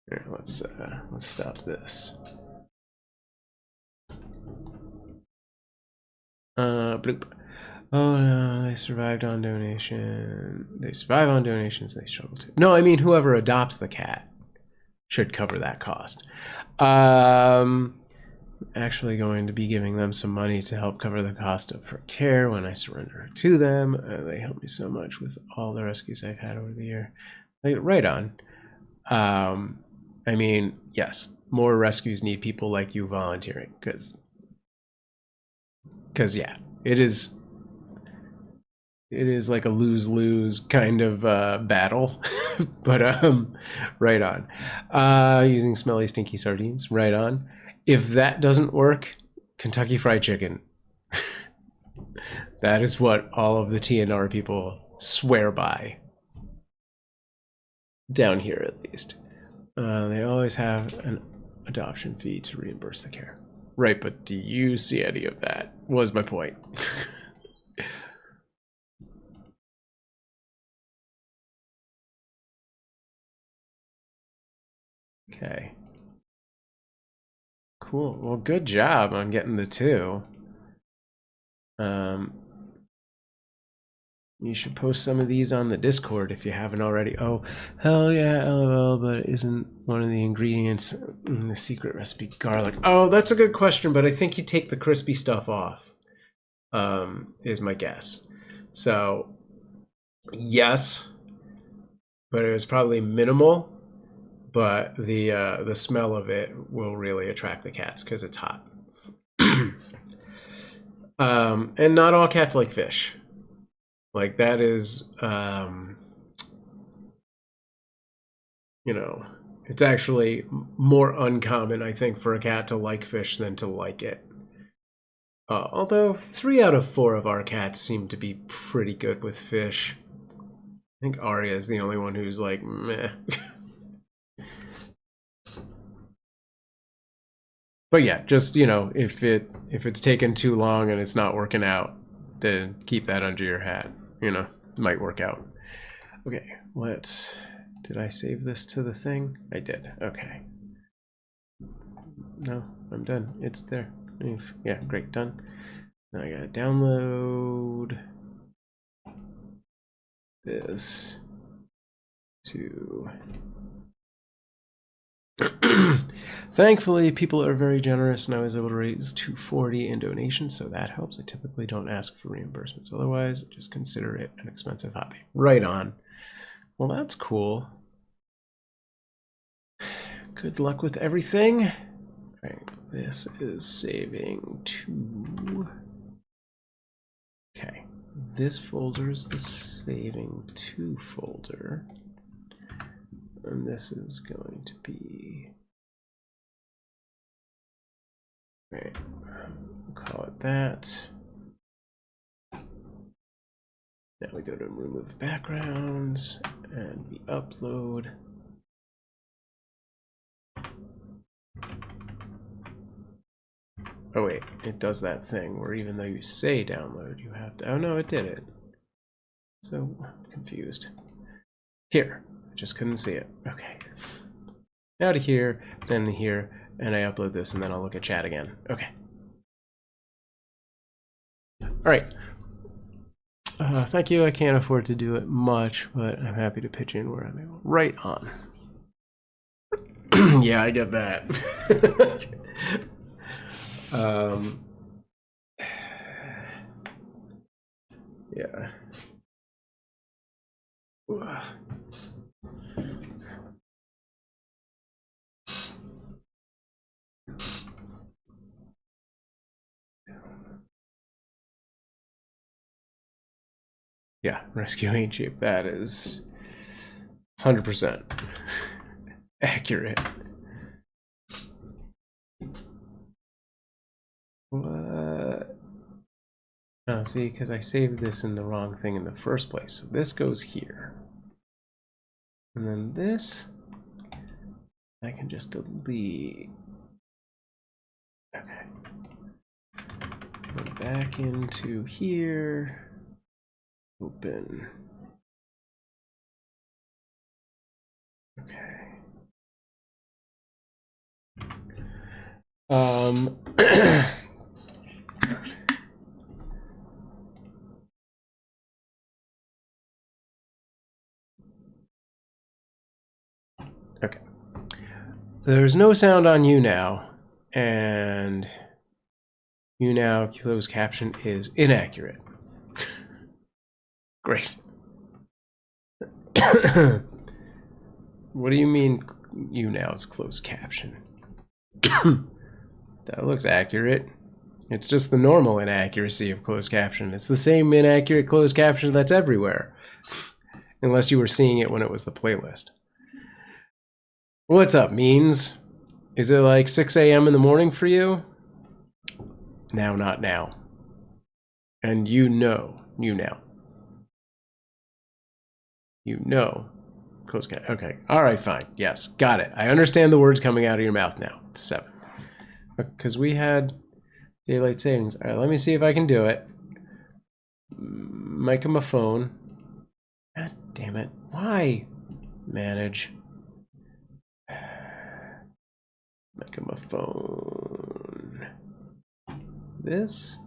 Here, let's stop this. Bloop. Oh no, they survived on donation. They survive on donations. They struggle to. No, I mean whoever adopts the cat should cover that cost. Actually going to be giving them some money to help cover the cost of her care when I surrender her to them. They help me so much with all the rescues I've had over the year. Like, right on. I mean, yes, more rescues need people like you volunteering, because yeah, it is like a lose-lose kind of battle. But right on. Using smelly stinky sardines, right on. If that doesn't work, Kentucky Fried Chicken. That is what all of the TNR people swear by, down here at least. They always have an adoption fee to reimburse the care. Right, but do you see any of that? Was my point. Okay. Cool. Well, good job on getting the 2. You should post some of these on the Discord if you haven't already. Oh, hell yeah, LOL, but isn't one of the ingredients in the secret recipe garlic? Oh, that's a good question, but I think you take the crispy stuff off, is my guess. So, yes, but it was probably minimal, but the smell of it will really attract the cats because it's hot. And not all cats like fish. Like, that is, you know, it's actually more uncommon, I think, for a cat to like fish than to like it. Although 3 out of 4 of our cats seem to be pretty good with fish. I think Arya is the only one who's like, meh. But yeah, just, you know, if it's taken too long and it's not working out, then keep that under your hat. You know, it might work out. Okay, did I save this to the thing? I did. Okay. No, I'm done. It's there. Yeah, great, done. Now I gotta download this to... Thankfully, people are very generous, and I was able to raise $240 in donations, so that helps. I typically don't ask for reimbursements. Otherwise, just consider it an expensive hobby. Right on. Well, that's cool. Good luck with everything. All right, this is saving to... Okay, this folder is the saving to folder. And this is going to be Right, call it that. Now we go to remove backgrounds and we upload. Oh wait, it does that thing where even though you say download, you have to, oh no, it did it. So, I'm confused. Here, I just couldn't see it. Okay. Now to here, then here, and I upload this, and then I'll look at chat again. Okay. Alright. Thank you, I can't afford to do it much, but I'm happy to pitch in where I'm able. Right on. Yeah, I get that. Yeah. Yeah, rescue ain't cheap. That is 100% accurate. What? Oh, see, because I saved this in the wrong thing in the first place. So this goes here. And then this, I can just delete. Okay. Go back into here. Open. Okay. Okay. There's no sound on you now, and you now closed caption is inaccurate. Great. What do you mean you now is closed caption? That looks accurate. It's just the normal inaccuracy of closed caption. It's the same inaccurate closed caption that's everywhere. Unless you were seeing it when it was the playlist. What's up, Means? Is it like 6 a.m. in the morning for you? Now, not now. And you know. Close caption. Okay. All right, fine. Yes. Got it. I understand the words coming out of your mouth now. It's 7. Because we had daylight savings. All right, let me see if I can do it. Mic on my phone. God damn it. Why? Manage. Mic on my phone. This.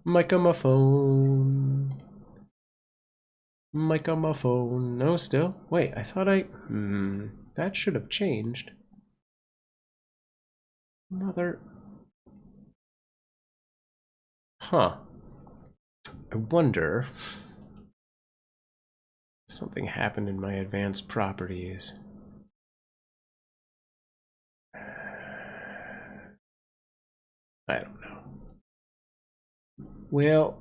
Mic on my phone. Mic on my phone. No, still? Wait, I thought that should have changed. Mother. Huh. I wonder. Something happened in my advanced properties. I don't know. Well,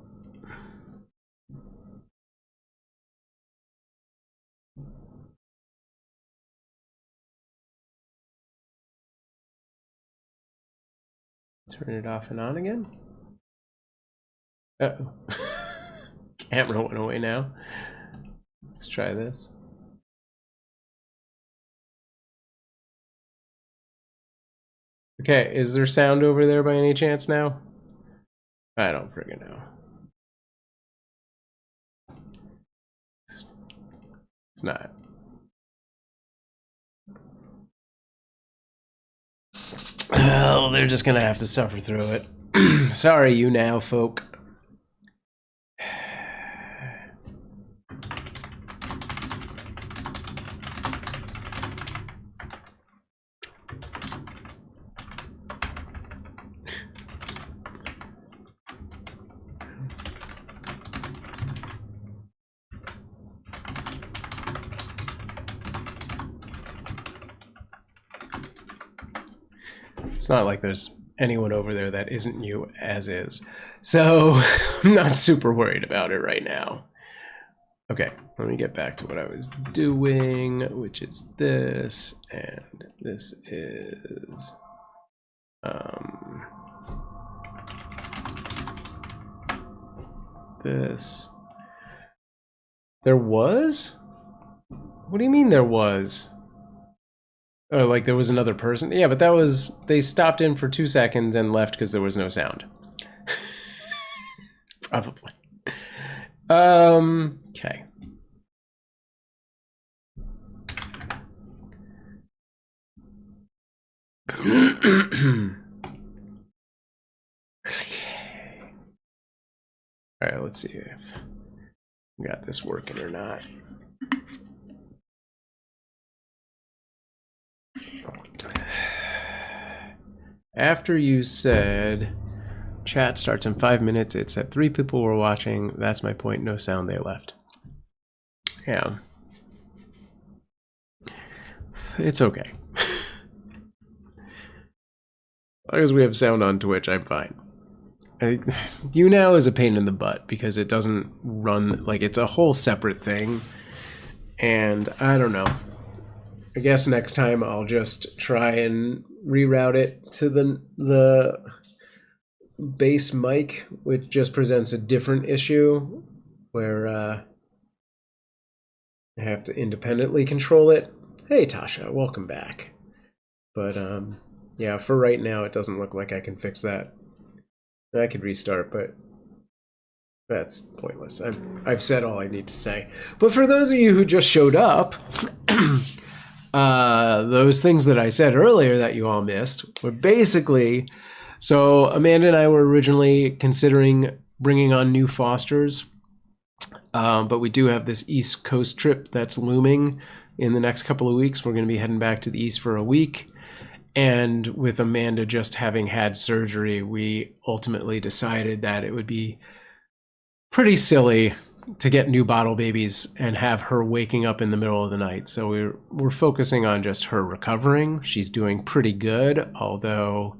turn it off and on again. Uh-oh. Camera went away now. Let's try this. Okay, is there sound over there by any chance now? I don't friggin' know. It's not. Well, they're just gonna have to suffer through it. Sorry, you now, folk. It's not like there's anyone over there that isn't you as is. So I'm not super worried about it right now. Okay, let me get back to what I was doing, which is this, and this is this. There was? What do you mean there was? Oh, like there was another person? Yeah, but that was, they stopped in for 2 seconds and left because there was no sound. Probably. Okay. Okay. All right, let's see if we got this working or not. After you said chat starts in 5 minutes, it said 3 people were watching. That's my point. No sound. They left. Yeah. It's okay. As long as we have sound on Twitch, I'm fine. You now is a pain in the butt because it doesn't run, like, it's a whole separate thing. And I don't know. I guess next time I'll just try and reroute it to the base mic, which just presents a different issue where I have to independently control it. Hey Tasha, welcome back. But yeah, for right now it doesn't look like I can fix that. I could restart, but that's pointless. I've said all I need to say. But for those of you who just showed up, those things that I said earlier that you all missed were basically, so Amanda and I were originally considering bringing on new fosters, but we do have this East Coast trip that's looming in the next couple of weeks. We're going to be heading back to the East for a week. And with Amanda just having had surgery, we ultimately decided that it would be pretty silly to get new bottle babies and have her waking up in the middle of the night. So we're focusing on just her recovering. She's doing pretty good, although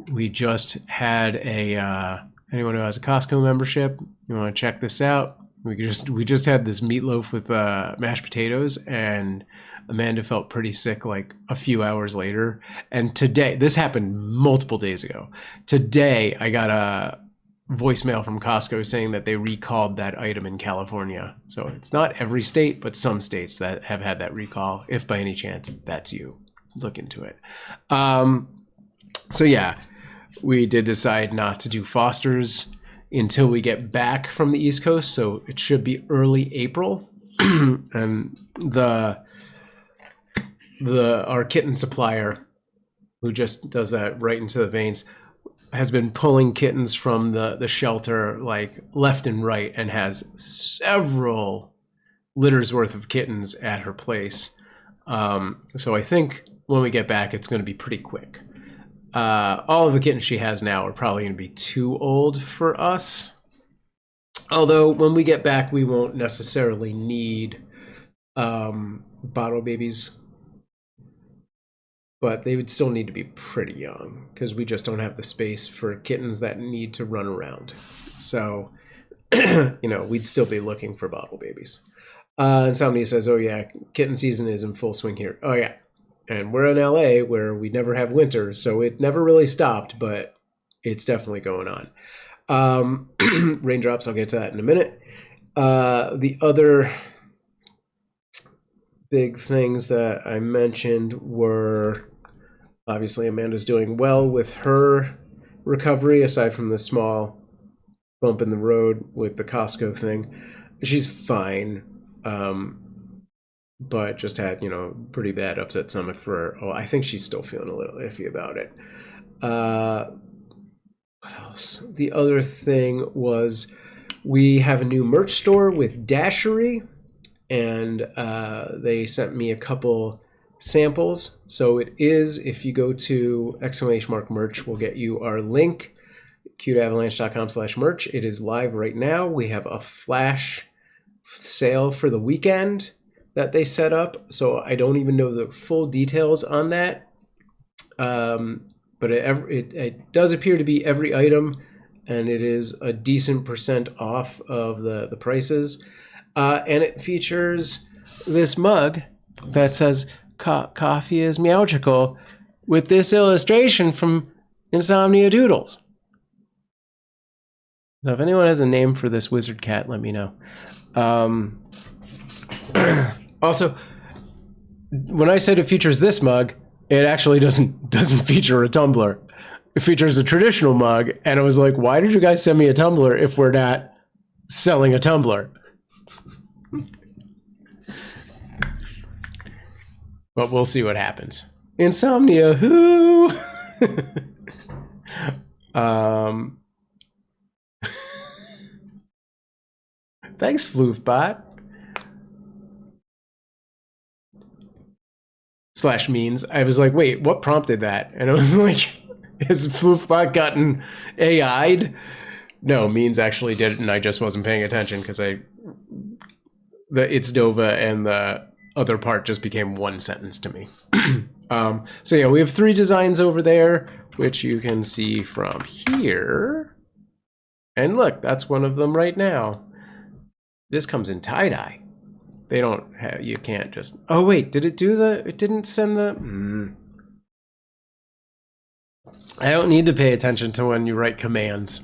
we just had a anyone who has a Costco membership, you want to check this out? We just had this meatloaf with mashed potatoes, and Amanda felt pretty sick like a few hours later. And today, this happened multiple days ago. Today, I got a voicemail from Costco saying that they recalled that item in California. So it's not every state, but some states that have had that recall. If by any chance that's you, look into it. So yeah, we did decide not to do fosters until we get back from the East Coast. So it should be early April. And our kitten supplier, who just does that right into the veins, has been pulling kittens from the shelter like left and right, and has several litters worth of kittens at her place. So I think when we get back, it's going to be pretty quick. All of the kittens she has now are probably going to be too old for us. Although when we get back, we won't necessarily need bottle babies. But they would still need to be pretty young because we just don't have the space for kittens that need to run around. So, we'd still be looking for bottle babies. And somebody says, oh yeah, kitten season is in full swing here. Oh yeah. And we're in LA where we never have winter, so it never really stopped, but it's definitely going on. Raindrops, I'll get to that in a minute. The other big things that I mentioned were, obviously Amanda's doing well with her recovery, aside from the small bump in the road with the Costco thing. She's fine, but just had, pretty bad upset stomach I think she's still feeling a little iffy about it. What else? The other thing was we have a new merch store with Dashery, and they sent me a couple samples. So it is, if you go to !merch, we'll get you our link, CuteAvalanche.com/merch. It is live right now. We have a flash sale for the weekend that they set up. So I don't even know the full details on that. But it does appear to be every item, and it is a decent % off of the prices. And it features this mug that says coffee is meowgical with this illustration from Insomnia Doodles. So if anyone has a name for this wizard cat, let me know. Also, when I said it features this mug, it actually doesn't feature a tumbler. It features a traditional mug, and I was like, why did you guys send me a tumbler if we're not selling a tumbler? But we'll see what happens. Insomnia, who? Thanks, Floofbot. /means. I was like, wait, what prompted that? And I was like, has Floofbot gotten AI'd? No, means actually did it, and I just wasn't paying attention because it's Nova and the other part just became one sentence to me. So yeah, we have 3 designs over there, which you can see from here. And look, that's one of them right now. This comes in tie-dye. They don't have, you can't just, oh wait, did it do the, it didn't send the, I don't need to pay attention to when you write commands.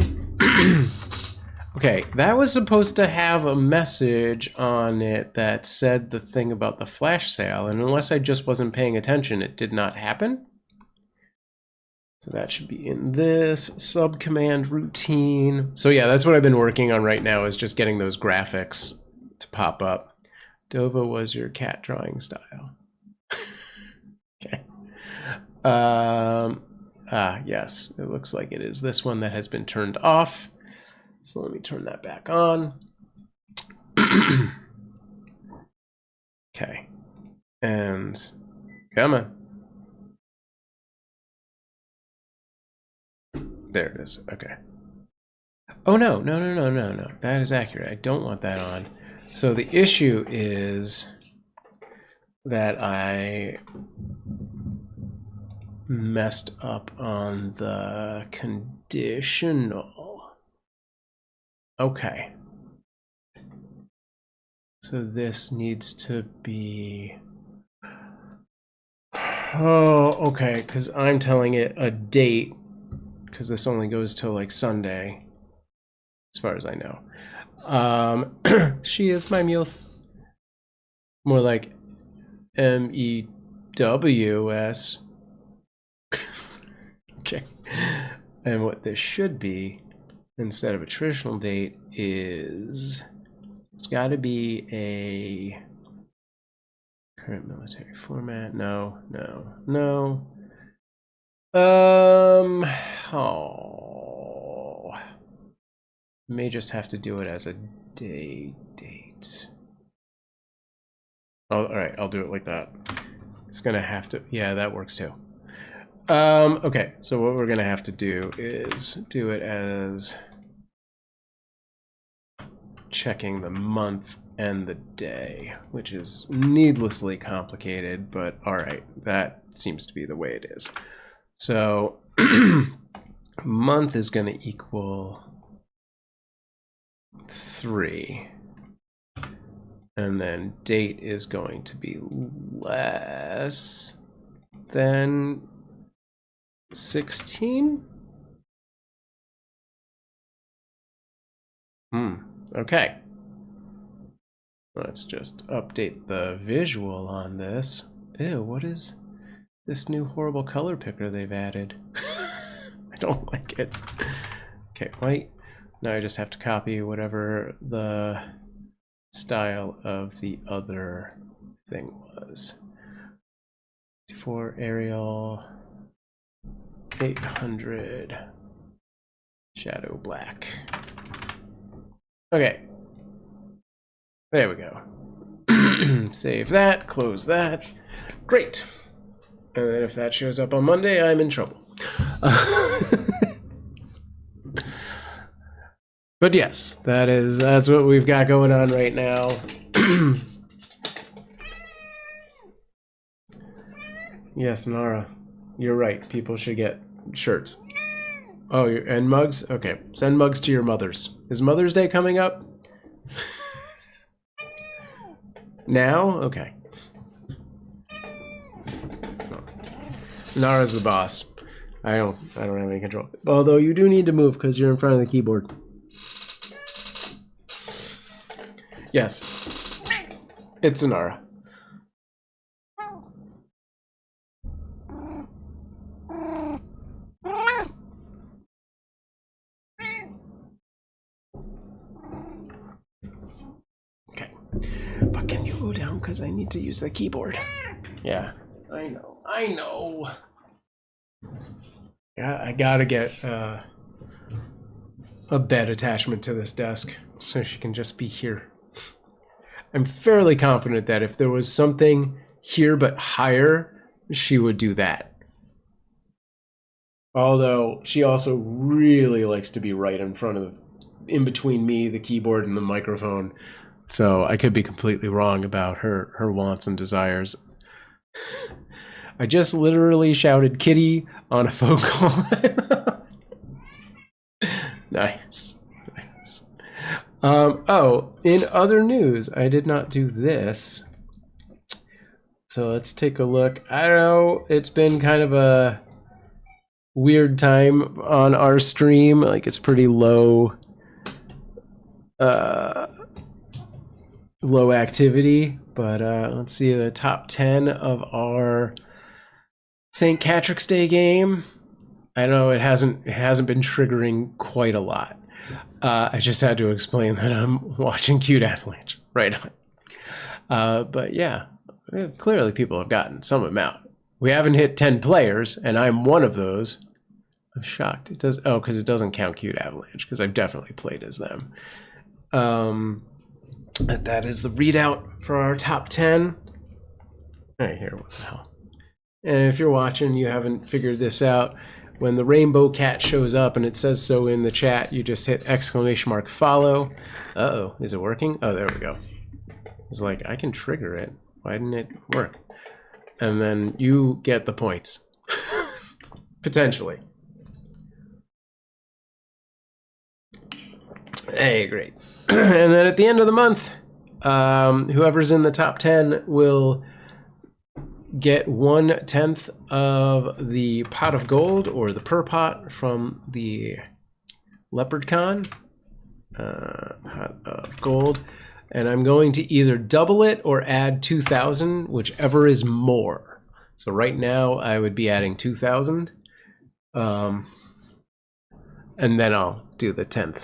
Okay, that was supposed to have a message on it that said the thing about the flash sale, and unless I just wasn't paying attention, it did not happen. So that should be in this sub-command routine. So yeah, that's what I've been working on right now, is just getting those graphics to pop up. Dova was your cat drawing style. Okay. Yes, it looks like it is this one that has been turned off. So let me turn that back on. Okay. And come on. There it is. Okay. Oh, no. That is accurate. I don't want that on. So the issue is that I messed up on the conditional. Okay. So this needs to be... Oh, okay, because I'm telling it a date, because this only goes till like Sunday, as far as I know. She is my muse. More like MEWS. Okay. And what this should be, instead of a traditional date, is it's got to be a current military format. No. Oh, may just have to do it as a date. Oh, all right, I'll do it like that. It's gonna have to, yeah, that works too. Okay, so what we're gonna have to do is do it as checking the month and the day, which is needlessly complicated, but all right, that seems to be the way it is. So month is going to equal 3, and then date is going to be less than 16. Okay. Let's just update the visual on this. Ew, what is this new horrible color picker they've added? I don't like it. Okay, white. Now I just have to copy whatever the style of the other thing was. 4 Arial 800 shadow black. Okay. There we go. Save that, close that. Great. And then if that shows up on Monday, I'm in trouble. But yes, that's what we've got going on right now. Yes, Nara, you're right. People should get shirts. Oh, and mugs? Okay, send mugs to your mothers. Is Mother's Day coming up? Now? Okay. Nara's the boss. I don't have any control. Although you do need to move because you're in front of the keyboard. Yes. It's a Nara. Okay. But can you go down because I need to use the keyboard? Yeah. I know. Yeah, I gotta get a bed attachment to this desk so she can just be here. I'm fairly confident that if there was something here but higher, she would do that. Although she also really likes to be right in between me, the keyboard, and the microphone. So I could be completely wrong about her wants and desires. I just literally shouted kitty on a phone call. Nice. Oh, in other news, I did not do this. So let's take a look. I don't know, it's been kind of a weird time on our stream. Like, it's pretty low activity. But let's see the top 10 of our St. Catric's Day game. I know it hasn't been triggering quite a lot. I just had to explain that I'm watching CuteAvalanche right on. But yeah, clearly people have gotten some amount. We haven't hit 10 players, and I'm one of those. I'm shocked. It does. Oh, because it doesn't count CuteAvalanche, because I've definitely played as them. That is the readout for our top 10. Right here, what the hell? And if you're watching, you haven't figured this out. When the rainbow cat shows up and it says so in the chat, you just hit ! follow. Uh-oh, is it working? Oh, there we go. It's like, I can trigger it. Why didn't it work? And then you get the points. Potentially. Hey, great. And then at the end of the month, whoever's in the top 10 will get 1/10 of the pot of gold, or the per pot, from the Leopard Con. Pot of gold. And I'm going to either double it or add 2,000, whichever is more. So right now I would be adding 2,000. And then I'll do the 10th.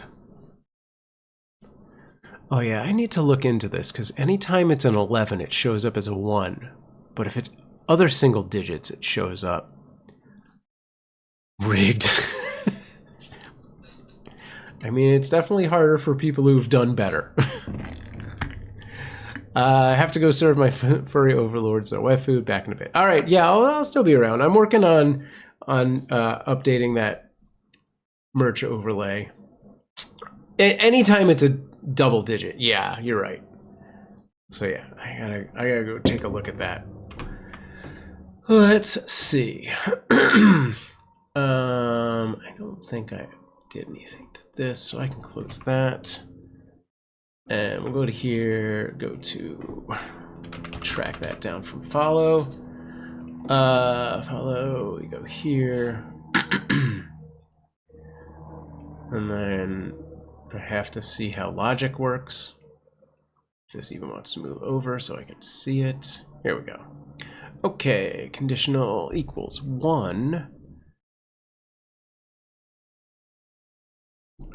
Oh yeah, I need to look into this, because anytime it's an 11, it shows up as a 1. But if it's other single digits, it shows up rigged. I mean, it's definitely harder for people who've done better. I have to go serve my furry overlords, so wet food, back in a bit. All right, yeah, I'll still be around. I'm working on updating that merch overlay. Anytime it's a double digit, yeah, you're right. So yeah, I gotta go take a look at that. Let's see. I don't think I did anything to this, so I can close that. And we'll go to here, go to track that down from follow. Follow, we go here. And then I have to see how logic works. If this even wants to move over so I can see it. Here we go. Okay, conditional equals 1.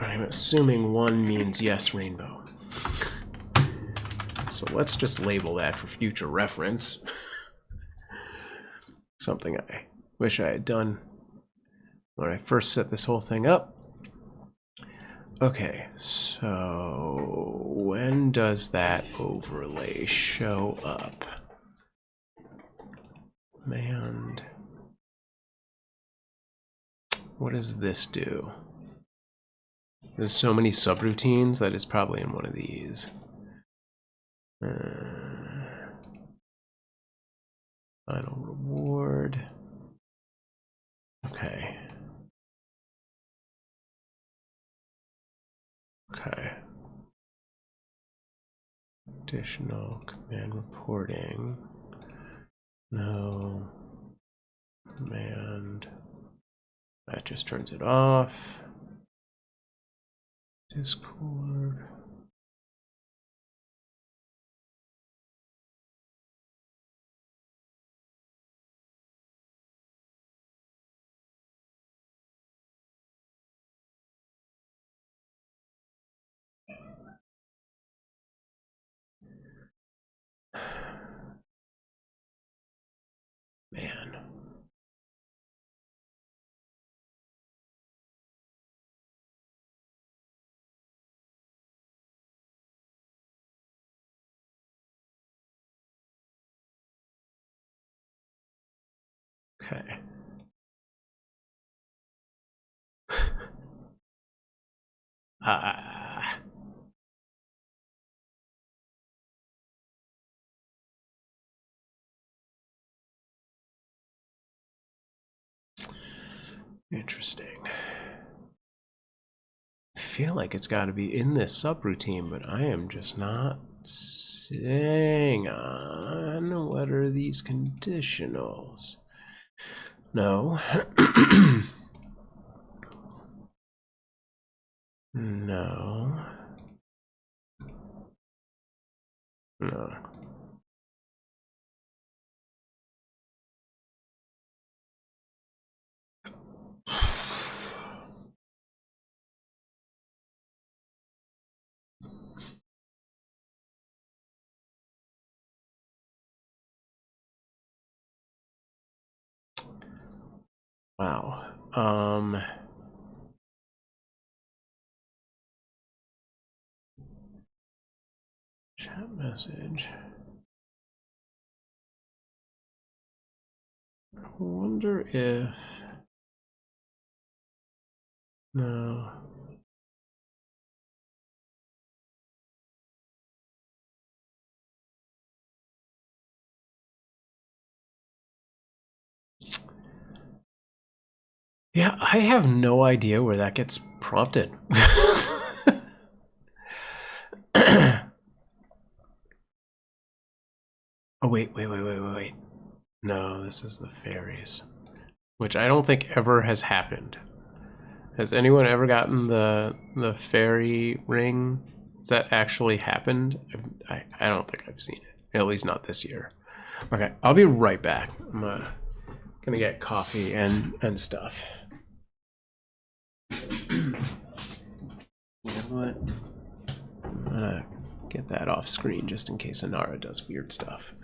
I'm assuming 1 means yes, rainbow. So let's just label that for future reference. Something I wish I had done when I first set this whole thing up. Okay, so when does that overlay show up? Man, what does this do? There's so many subroutines that it's probably in one of these. Final reward. Okay. Okay. Additional command reporting. No command. That just turns it off. Discord. Man. Okay. Ah. Interesting. I feel like it's got to be in this subroutine, but I am just not seeing on. What are these conditionals? No. No. No. Wow. Chat message. I wonder if... No. Yeah, I have no idea where that gets prompted. Oh, wait. No, this is the fairies. Which I don't think ever has happened. Has anyone ever gotten the fairy ring? Has that actually happened? I don't think I've seen it. At least not this year. Okay, I'll be right back. I'm gonna get coffee and stuff. You know what? I'm gonna get that off screen just in case Anara does weird stuff.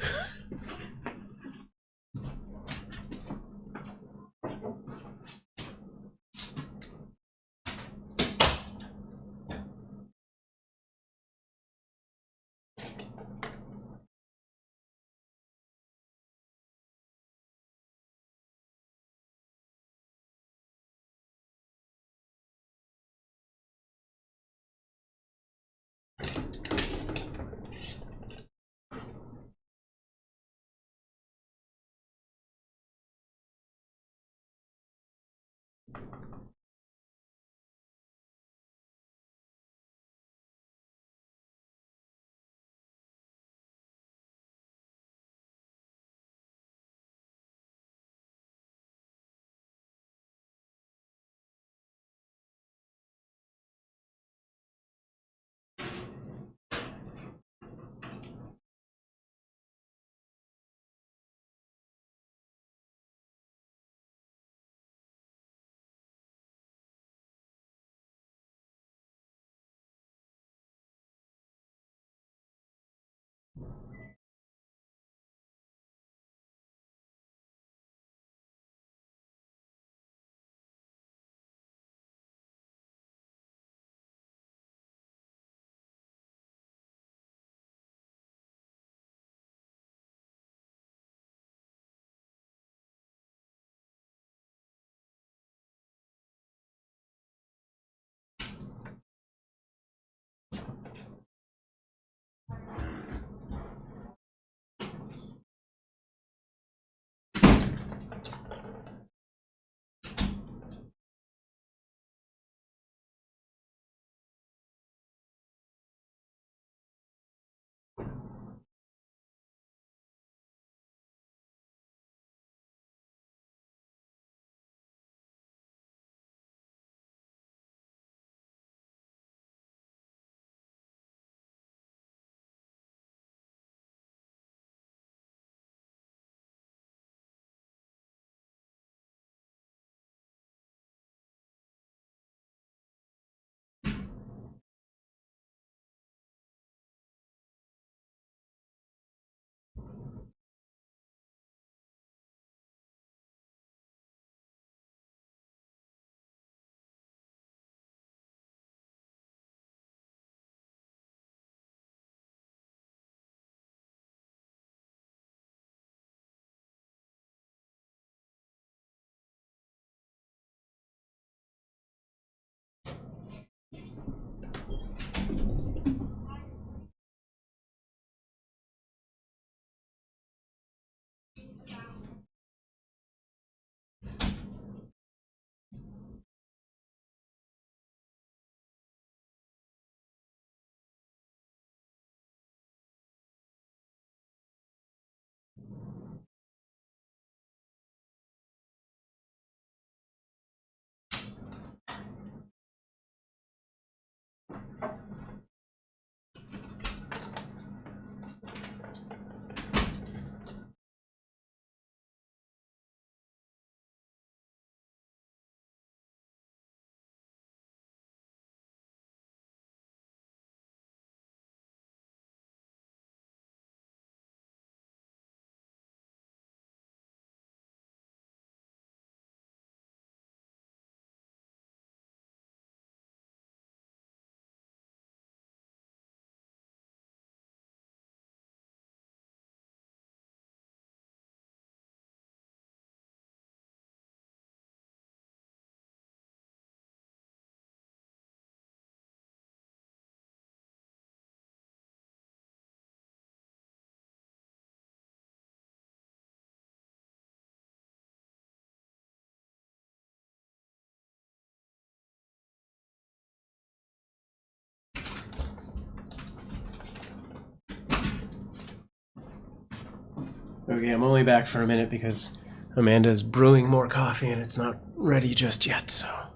Okay, I'm only back for a minute because Amanda's brewing more coffee and it's not ready just yet, so I'll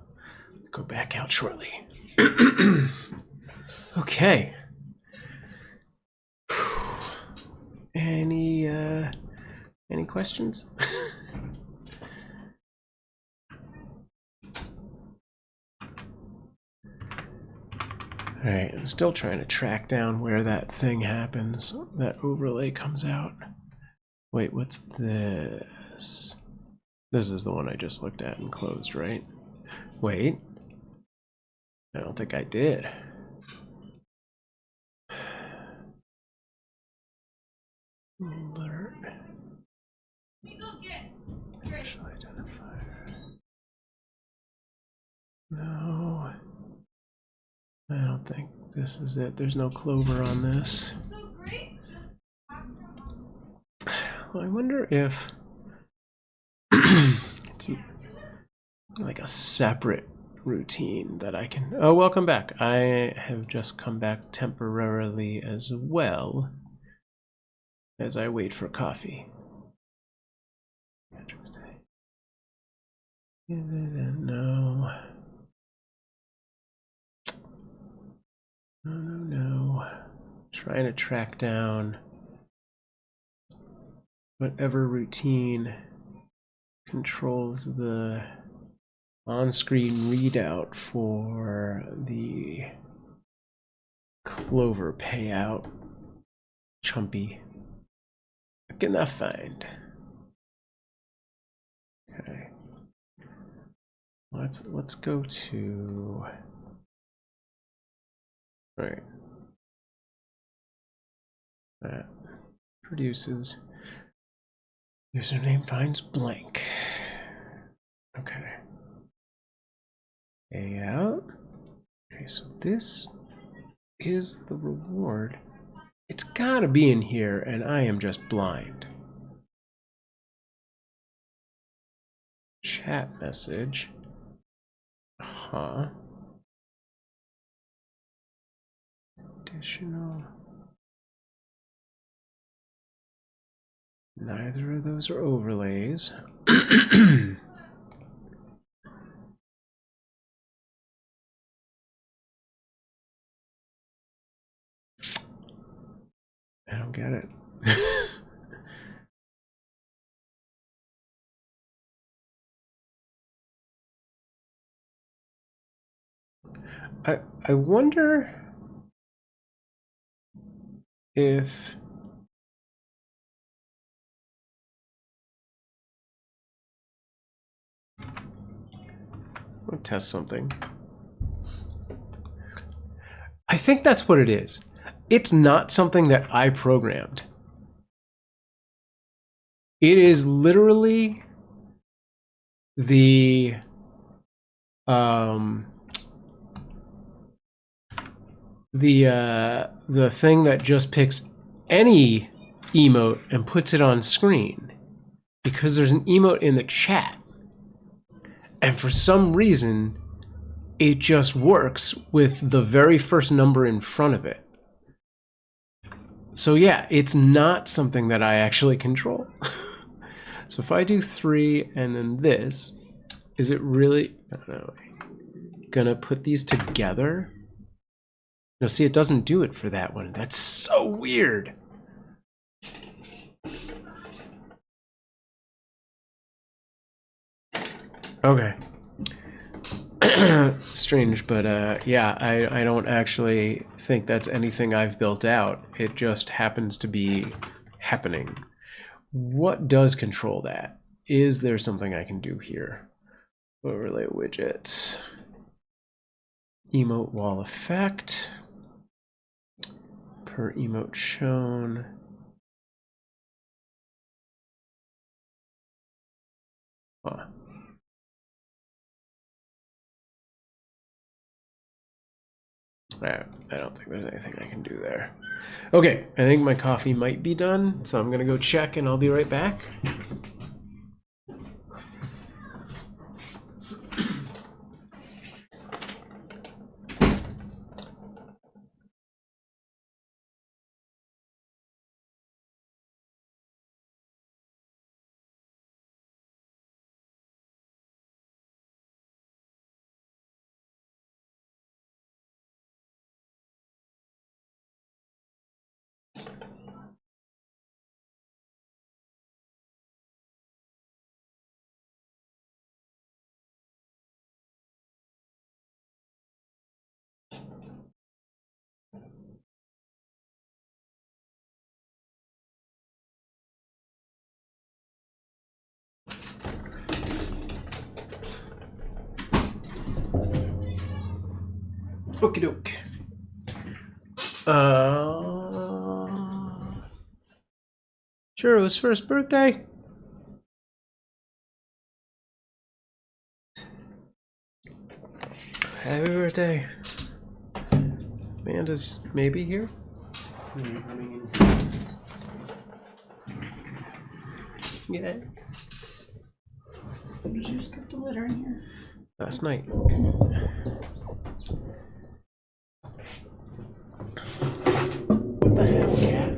go back out shortly. Okay. Any questions? Alright, I'm still trying to track down where that thing happens. That overlay comes out. Wait, what's this? This is the one I just looked at and closed, right? Wait. I don't think I did. Alert. Special identifier. No. I don't think this is it. There's no clover on this. Well, I wonder if it's like a separate routine that I can... Oh, welcome back. I have just come back temporarily as well as I wait for coffee. No. No. Trying to track down whatever routine controls the on-screen readout for the clover payout. Chumpy. What can I find? Okay. Let's go to... Right. That produces username finds blank. Okay. Payout. Okay, so this is the reward. It's gotta be in here, and I am just blind. Chat message. Huh. Additional. Neither of those are overlays. I don't get it. I wonder if I'll test something. I think that's what it is. It's not something that I programmed. It is literally the thing that just picks any emote and puts it on screen because there's an emote in the chat, and for some reason it just works with the very first number in front of it. So yeah, it's not something that I actually control. So if I do 3 and then this, is it really gonna put these together? No, see, it doesn't do it for that one. That's so weird. Okay. Strange, but yeah, I don't actually think that's anything I've built out. It just happens to be happening. What does control that? Is there something I can do here? Overlay widget. Emote wall effect. Per emote shown. Huh. I don't think there's anything I can do there. Okay, I think my coffee might be done, so I'm gonna go check and I'll be right back. Okie doke. Sure, it was first birthday. Happy birthday. Amanda's maybe here. Yeah. Did you skip the litter in here? Last night. What the hell, cat?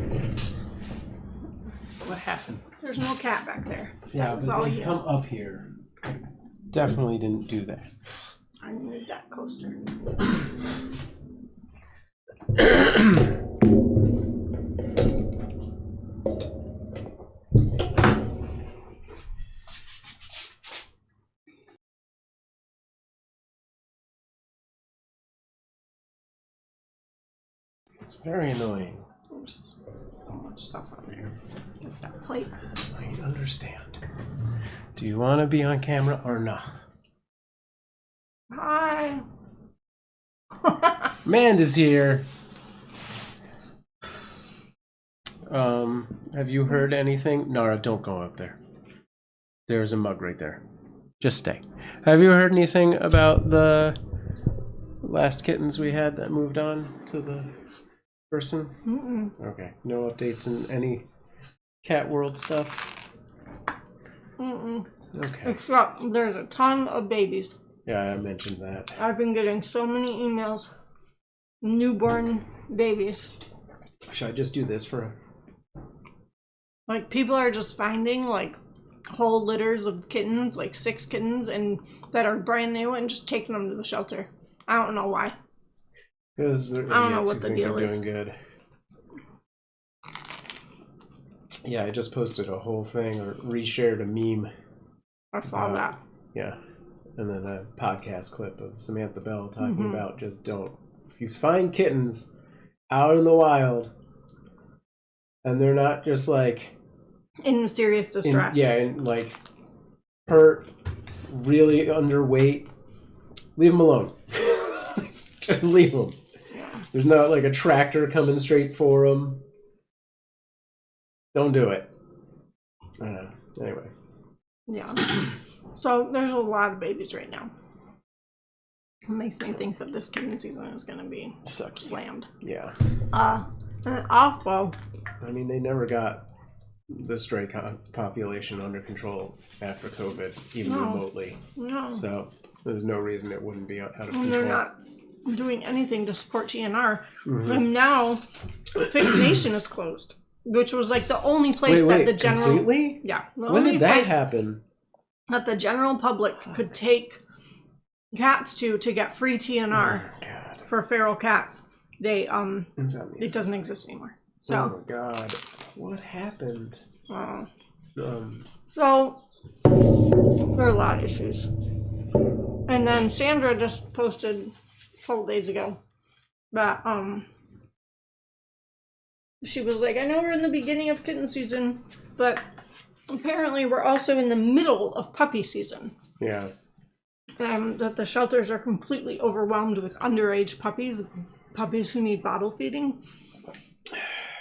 What happened? There's no cat back there. Yeah, That was but all they you. come up here. Definitely didn't do that. I need that coaster. It's very annoying. There's so much stuff on there. Just that plate. I understand. Do you want to be on camera or not? Hi. Amanda's here. Have you heard anything? Nara, don't go up there. There's a mug right there. Just stay. Have you heard anything about the last kittens we had that moved on to the person? Mm-mm. Okay. No updates in any cat world stuff? Mm-mm. Okay. Except there's a ton of babies. Yeah, I mentioned that. I've been getting so many emails. Newborn babies. Should I just do this for a... Like, people are just finding, like, whole litters of kittens, like 6 kittens, and that are brand new, and just taking them to the shelter. I don't know why. Because they're I don't know idiots what who the think deal they're is. doing good. Yeah, I just posted a whole thing, or reshared a meme. I saw that. Yeah. And then a podcast clip of Samantha Bell talking about just don't. If you find kittens out in the wild, and they're not just like... In serious distress. and like hurt, really underweight, leave them alone. Just leave them. Yeah. There's not like a tractor coming straight for them. Don't do it. I don't know. Anyway. Yeah. So there's a lot of babies right now. It makes me think that this kitten season is going to be slammed. Yeah. And also, I mean, they never got the stray population under control after COVID, even remotely. no. So there's no reason it wouldn't be out of And control. they're not doing anything to support TNR. And now, Fixed Nation is closed, which was like the only place that the general... Completely? Yeah. The When only did that place happen? that the general public could take cats to get free TNR Oh, God. for feral cats. They Insomnia. it doesn't exist anymore. So Oh my God, what happened? so there are a lot of issues. And then Sandra just posted a couple days ago that she was like, I know we're in the beginning of kitten season, but apparently we're also in the middle of puppy season. Yeah. That the shelters are completely overwhelmed with underage puppies who need bottle feeding.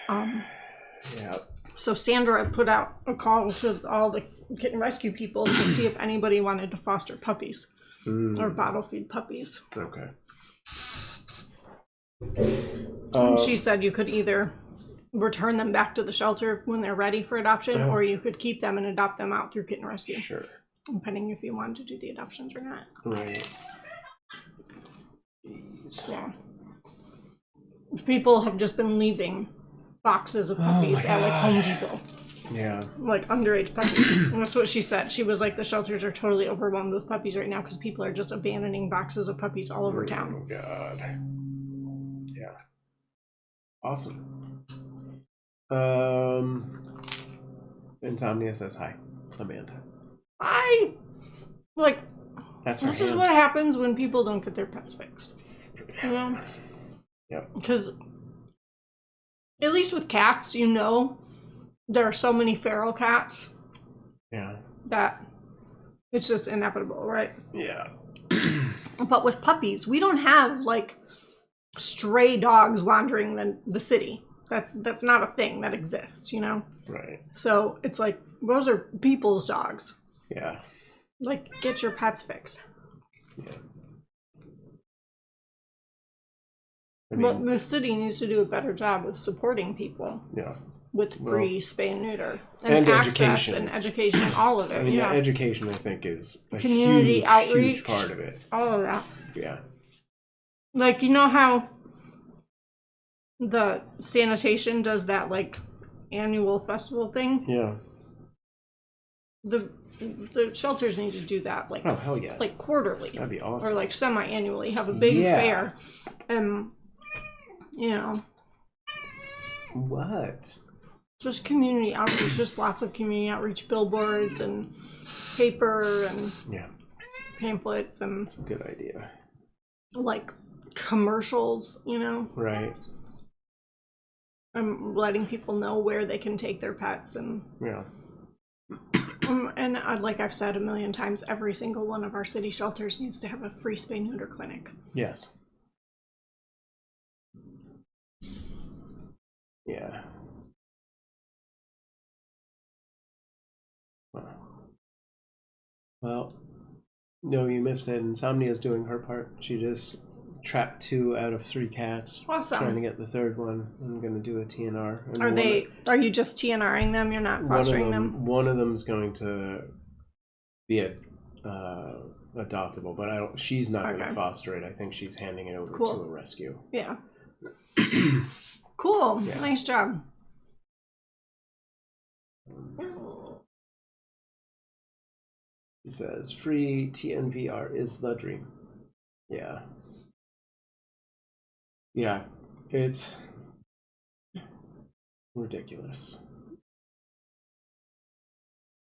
Yeah. So Sandra put out a call to all the Kitten Rescue people to see if anybody wanted to foster puppies or bottle feed puppies. Okay. And she said you could either return them back to the shelter when they're ready for adoption, or you could keep them and adopt them out through Kitten Rescue. Sure. Depending if you wanted to do the adoptions or not. Right. Jeez. Yeah. People have just been leaving boxes of puppies at like Home Depot. Yeah. Like underage puppies. And that's what she said. She was like, the shelters are totally overwhelmed with puppies right now because people are just abandoning boxes of puppies all over town. Oh God. Yeah. Awesome. Insomnia says hi, Amanda. That's her this is hand. what happens when people don't get their pets fixed. You know? Yep. Because at least with cats, you know, there are so many feral cats. Yeah. That it's just inevitable, right? Yeah. But with puppies, we don't have like stray dogs wandering the city. That's not a thing that exists, you know? Right. So it's like, those are people's dogs. Yeah. Like, get your pets fixed. Yeah. But the city needs to do a better job of supporting people. Yeah. With free spay and neuter. And access education. And education, all of it. I mean, the education, I think, is a community outreach, huge part of it. All of that. Yeah. Like, you know how the sanitation does that, like, annual festival thing? Yeah. The shelters need to do that, like, oh, hell yeah. Like quarterly. That'd be awesome. Or like semi-annually, have a big fair. And, you know. What? Just community outreach, just lots of community outreach billboards and paper and pamphlets and... That's a good idea. Like, commercials, you know? Right. I'm letting people know where they can take their pets and... Yeah. And like I've said a million times, every single one of our city shelters needs to have a free spay neuter clinic. Yes. Yeah. Well, no, you missed it. Insomnia's doing her part. She just trapped 2 out of 3 cats. Awesome. Trying to get the 3rd one. I'm going to do a TNR. And are you just TNRing them? You're not fostering them? One of them's going to be adoptable, but she's not going to foster it. I think she's handing it over to a rescue. Yeah. Cool. Yeah. Nice job. He says, free TNVR is the dream. Yeah. Yeah. It's ridiculous.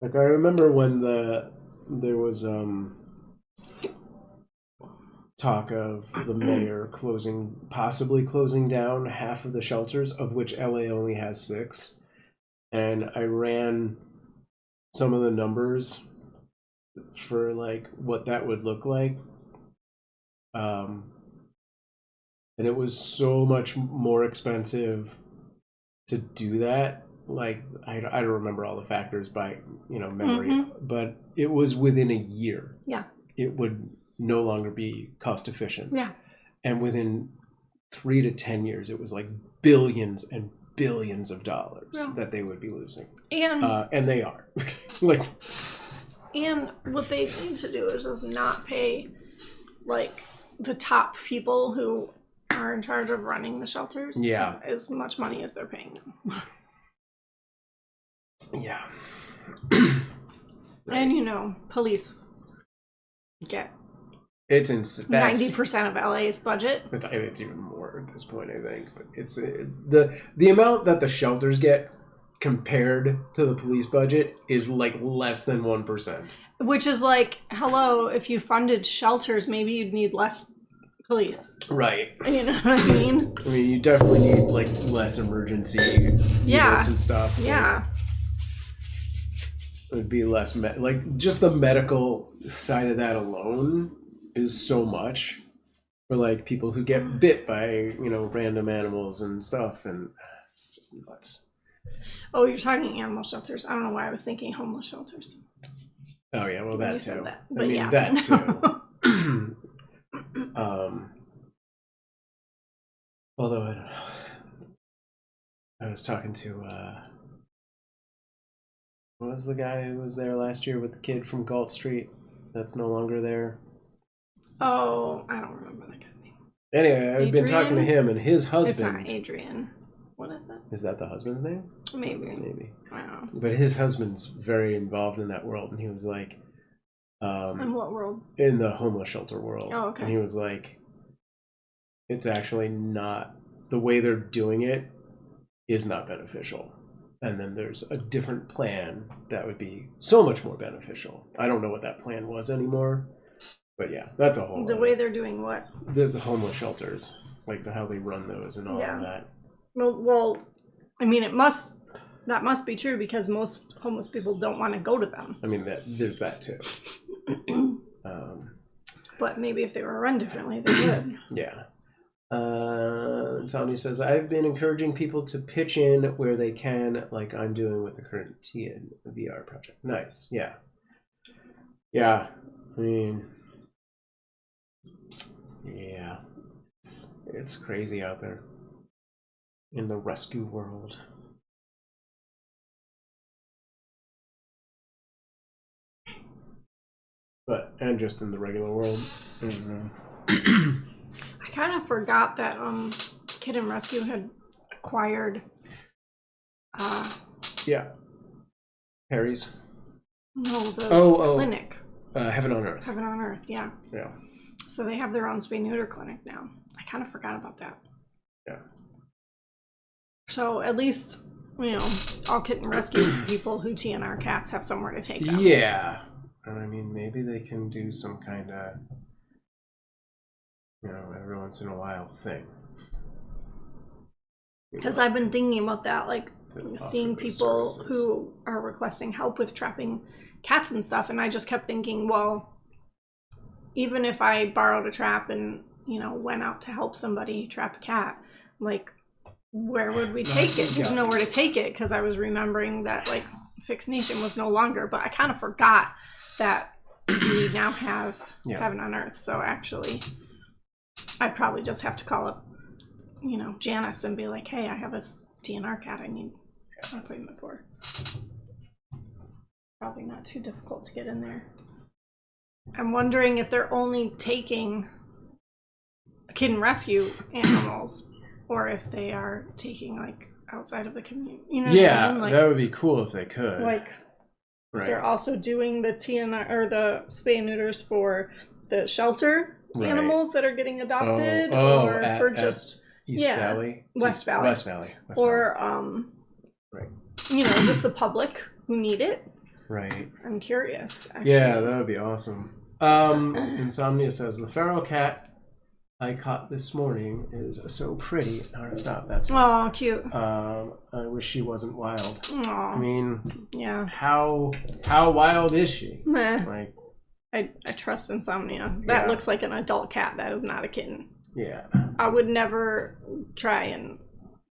Like, I remember when there was talk of the mayor possibly closing down half of the shelters, of which LA only has 6. And I ran some of the numbers for like what that would look like. And it was so much more expensive to do that. Like, I don't remember all the factors by, memory, but it was within a year. Yeah. It would no longer be cost efficient. Yeah. And within 3 to 10 years, it was like billions and billions of dollars that they would be losing. And they are. Like, and what they need to do is just not pay like the top people who are in charge of running the shelters as much money as they're paying them. Yeah. And police get it's 90% of LA's budget. It's even more at this point, I think. But it's the amount that the shelters get compared to the police budget is like less than 1%. Which is like, hello, if you funded shelters, maybe you'd need less police. Right. You know what I mean? I mean, you definitely need like less emergency units and stuff. Yeah. It would be less like just the medical side of that alone is so much for like people who get bit by random animals and stuff, and it's just nuts. Oh, you're talking animal shelters. I don't know why I was thinking homeless shelters. Oh yeah, well that too. That. But yeah. That too. Although I was talking to what was the guy who was there last year with the kid from Galt Street that's no longer there? Oh, I don't remember that guy's name. Anyway, I've been talking to him and his husband. It's not Adrian. What is it? Is that the husband's name? Maybe. I don't know. But his husband's very involved in that world, and he was like... in what world? In the homeless shelter world. Oh, okay. And he was like, it's actually not... The way they're doing it is not beneficial. And then there's a different plan that would be so much more beneficial. I don't know what that plan was anymore. But yeah, that's a whole... The way they're doing what? There's the homeless shelters. Like how they run those and all of that. Well, I mean, that must be true because most homeless people don't want to go to them. I mean, there's that too. But maybe if they were run differently, they would. Yeah. Insomnia says, I've been encouraging people to pitch in where they can, like I'm doing with the current VR project. Nice, yeah. Yeah, I mean, yeah, it's crazy out there in the rescue world. And just in the regular world. I kind of forgot that Kitten Rescue had acquired yeah. Harry's. No, the clinic. Heaven on Earth. Heaven on Earth, yeah. Yeah. So they have their own spay neuter clinic now. I kind of forgot about that. Yeah. So at least, you know, all Kitten Rescue people who TNR cats have somewhere to take them. Yeah. And I mean, maybe they can do some kind of, you know, every once in a while thing. Because I've been thinking about that, like seeing people who are requesting help with trapping cats and stuff, and I just kept thinking, well, even if I borrowed a trap and, you know, went out to help somebody trap a cat, like, where would we take it? There's nowhere to take it, because I was remembering that, like, Fixed Nation was no longer, but I kind of forgot that we now have Heaven on Earth. So actually, I'd probably just have to call up, you know, Janice and be like, hey, I have a TNR cat I need an appointment for. Probably not too difficult to get in there. I'm wondering if they're only taking Kitten Rescue animals, or if they are taking, like, outside of the community. You know what I mean? Like, that would be cool if they could. Like, they're also doing the TNR or the spay and neuters for the shelter animals that are getting adopted, or for just East Valley, West Valley, or you know, just the public who need it. Right. I'm curious. Actually. Yeah, that would be awesome. Insomnia says the feral cat I caught this morning is so pretty. No, stop. That's oh, cute. I wish she wasn't wild. Aww. I mean, yeah. How wild is she? Meh. Like, I trust Insomnia. That looks like an adult cat. That is not a kitten. Yeah. I would never try and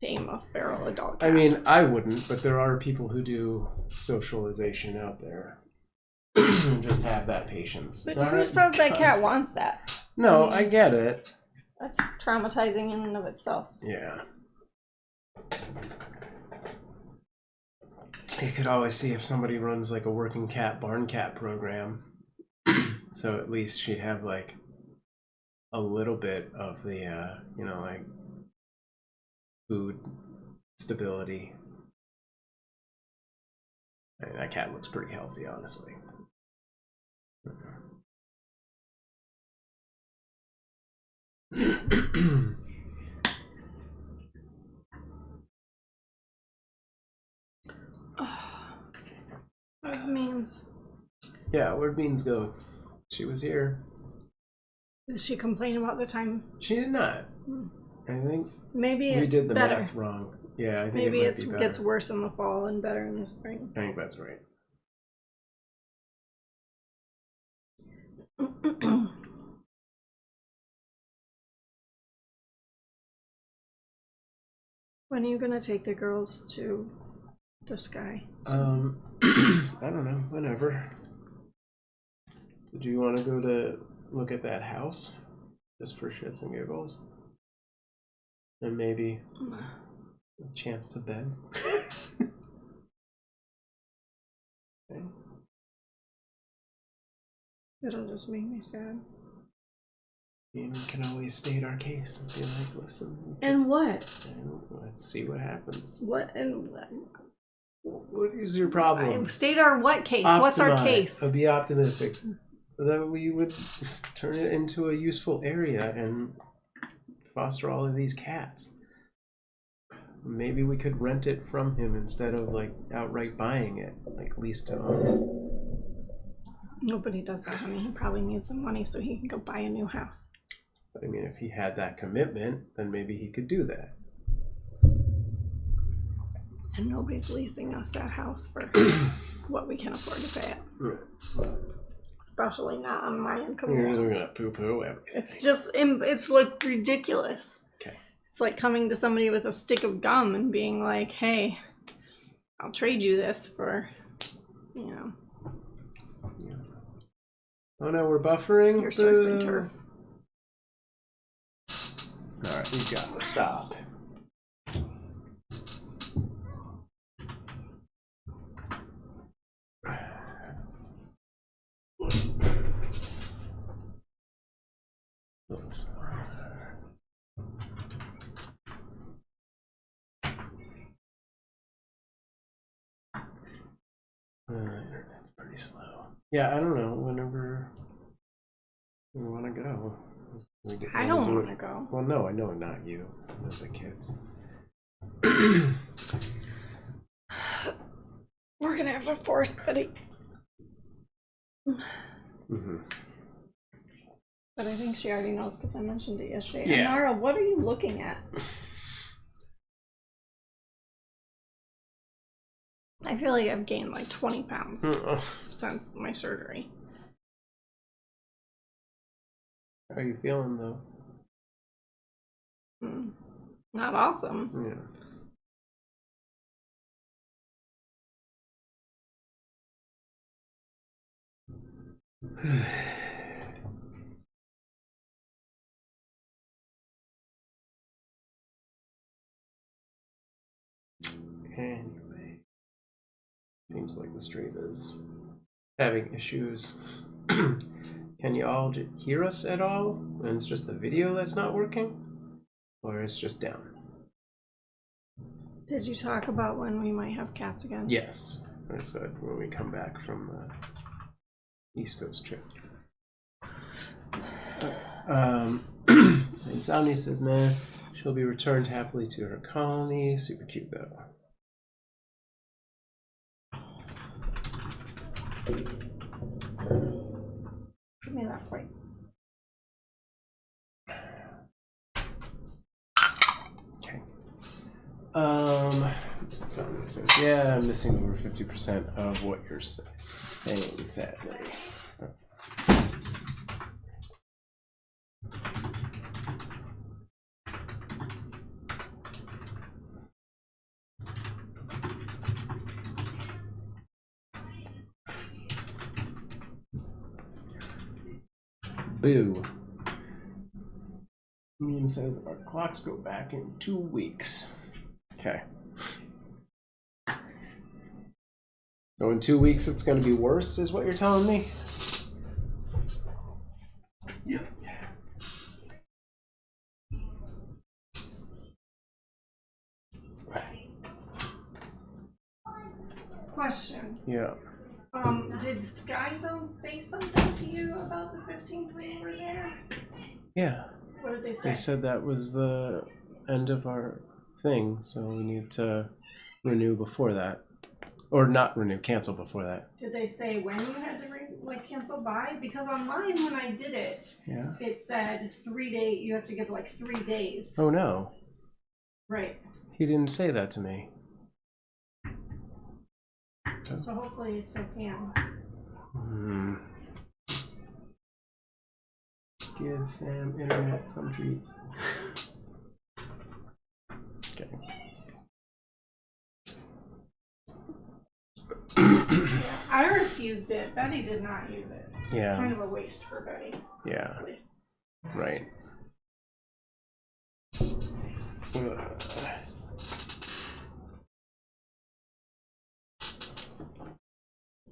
tame a feral adult cat. I mean, I wouldn't, but there are people who do socialization out there. Just have that patience. But who says that cat wants that? No, I get it. That's traumatizing in and of itself. Yeah. You could always see if somebody runs like a working cat, barn cat program. So at least she'd have like a little bit of the, you know, like food stability. I mean, that cat looks pretty healthy, honestly. Where's Means? Yeah, where'd Beans go? She was here. Did she complain about the time? She did not. I think maybe we it's did the better. math wrong. Yeah, I think maybe it gets worse in the fall and better in the spring. I think that's right. When are you gonna take the girls to the sky? I don't know. Whenever. So do you want to go to look at that house, just for shits and giggles, and maybe a chance to bed? Okay. It'll just make me sad. And we can always state our case and be like, listen. And what? And let's see what happens. What and what? What is your problem? State our what case? What's our case? Be optimistic. That we would turn it into a useful area and foster all of these cats. Maybe we could rent it from him instead of like outright buying it, like lease to own. Nobody does that, honey. He probably needs the money so he can go buy a new house. But I mean, if he had that commitment, then maybe he could do that. And nobody's leasing us that house for what we can afford to pay it. Right. Especially not on my income. We're gonna poo-poo everything. It's just, it's like ridiculous. It's like coming to somebody with a stick of gum and being like, hey, I'll trade you this for, you know. Yeah. Oh no, we're buffering. Your surf and turf. Alright, we've got to stop. Let's... Internet's pretty slow. Yeah, I don't know. Whenever we want to go. I don't want to go. Well, no, I know not you. Not the kids. We're gonna have to force Betty. Mm-hmm. But I think she already knows because I mentioned it yesterday. Yeah. Nara, what are you looking at? I feel like I've gained like 20 pounds since my surgery. How are you feeling though? Not awesome. Yeah. Anyway, seems like the stream is having issues. Can you all hear us at all? And it's just the video that's not working? Or it's just down? Did you talk about when we might have cats again? Yes, I said when we come back from the East Coast trip. Insomnia says, nah, she'll be returned happily to her colony. Super cute though. Give me that plate. Okay. Insomnia says, yeah, I'm missing over 50% of what you're saying, sadly. That's boo. Ian says our clocks go back in 2 weeks. Okay. So in 2 weeks it's going to be worse, is what you're telling me? Yeah. Question. Yeah. Did Sky Zone say something to you about the 15th when you were there? Yeah. What did they say? They said that was the end of our thing, so we need to renew before that. Or not renew, cancel before that. Did they say when you had to cancel by? Because online when I did it, yeah, it said 3 days. You have to give like 3 days. Oh no. Right. He didn't say that to me. So hopefully you still can. Give Sam internet some treats. Okay. Iris used it. Betty did not use it. Yeah. It's kind of a waste for Betty. Yeah. Honestly. Right.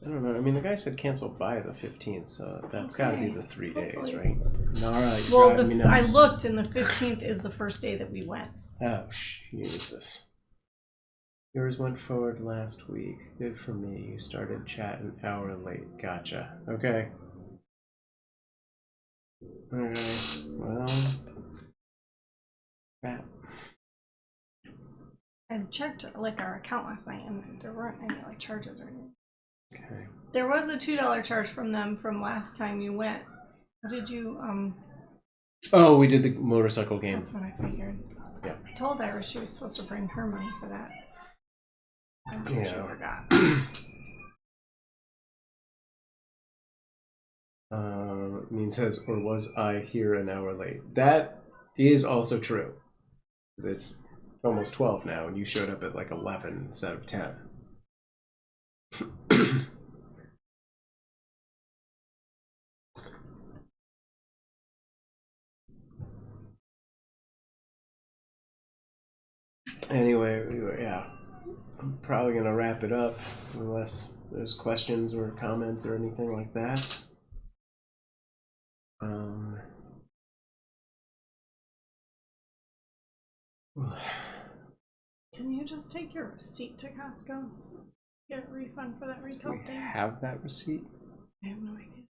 I don't know. I mean, the guy said cancel by the 15th, so that's got to be the 3 days, right? Nara, well, I looked, and the 15th is the first day that we went. Oh, Jesus. Yours went forward last week. Good for me. You started chat an hour late. Gotcha. Okay. Alright. Well. Crap. I checked like our account last night, and there weren't any like charges or anything. Okay. There was a $2 charge from them from last time you went. What did you Oh, we did the motorcycle game. That's what I figured. Yeah. I told Iris she was supposed to bring her money for that. I'm sure she forgot. Mean says, or was I here an hour late? That is also true. It's almost 12 now, and you showed up at like 11 instead of 10. Anyway, yeah, I'm probably gonna wrap it up unless there's questions or comments or anything like that. Can you just take your receipt to Costco? Get a refund for that recall thing? Have that receipt? I have no idea.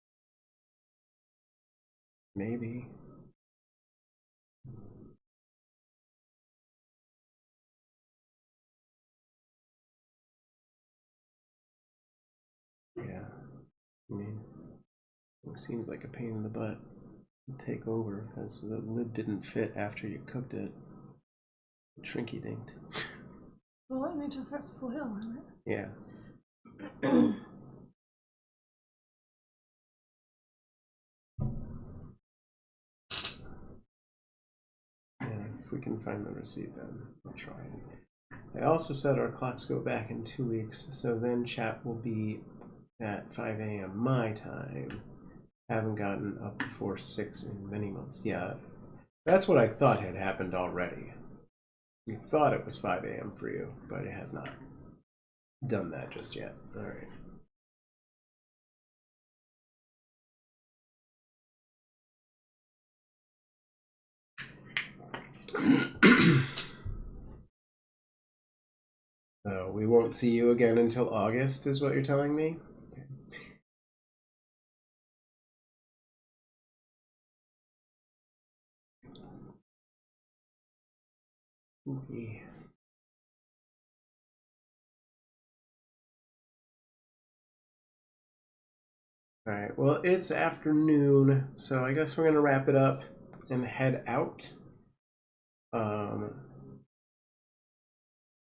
Maybe. Yeah. I mean, it seems like a pain in the butt to take over because the lid didn't fit after you cooked it. Shrinky dinked. Well, and it just has foil on it. Yeah. If we can find the receipt, then I'll try it. I also said our clocks go back in 2 weeks, so then chat will be at 5 a.m. my time. Haven't gotten up before 6 in many months. Yeah, that's what I thought had happened already. You thought it was 5 a.m. for you, but it has not done that just yet. All right. So we won't see you again until August, is what you're telling me? Okay. All right, well, it's afternoon, so I guess we're going to wrap it up and head out.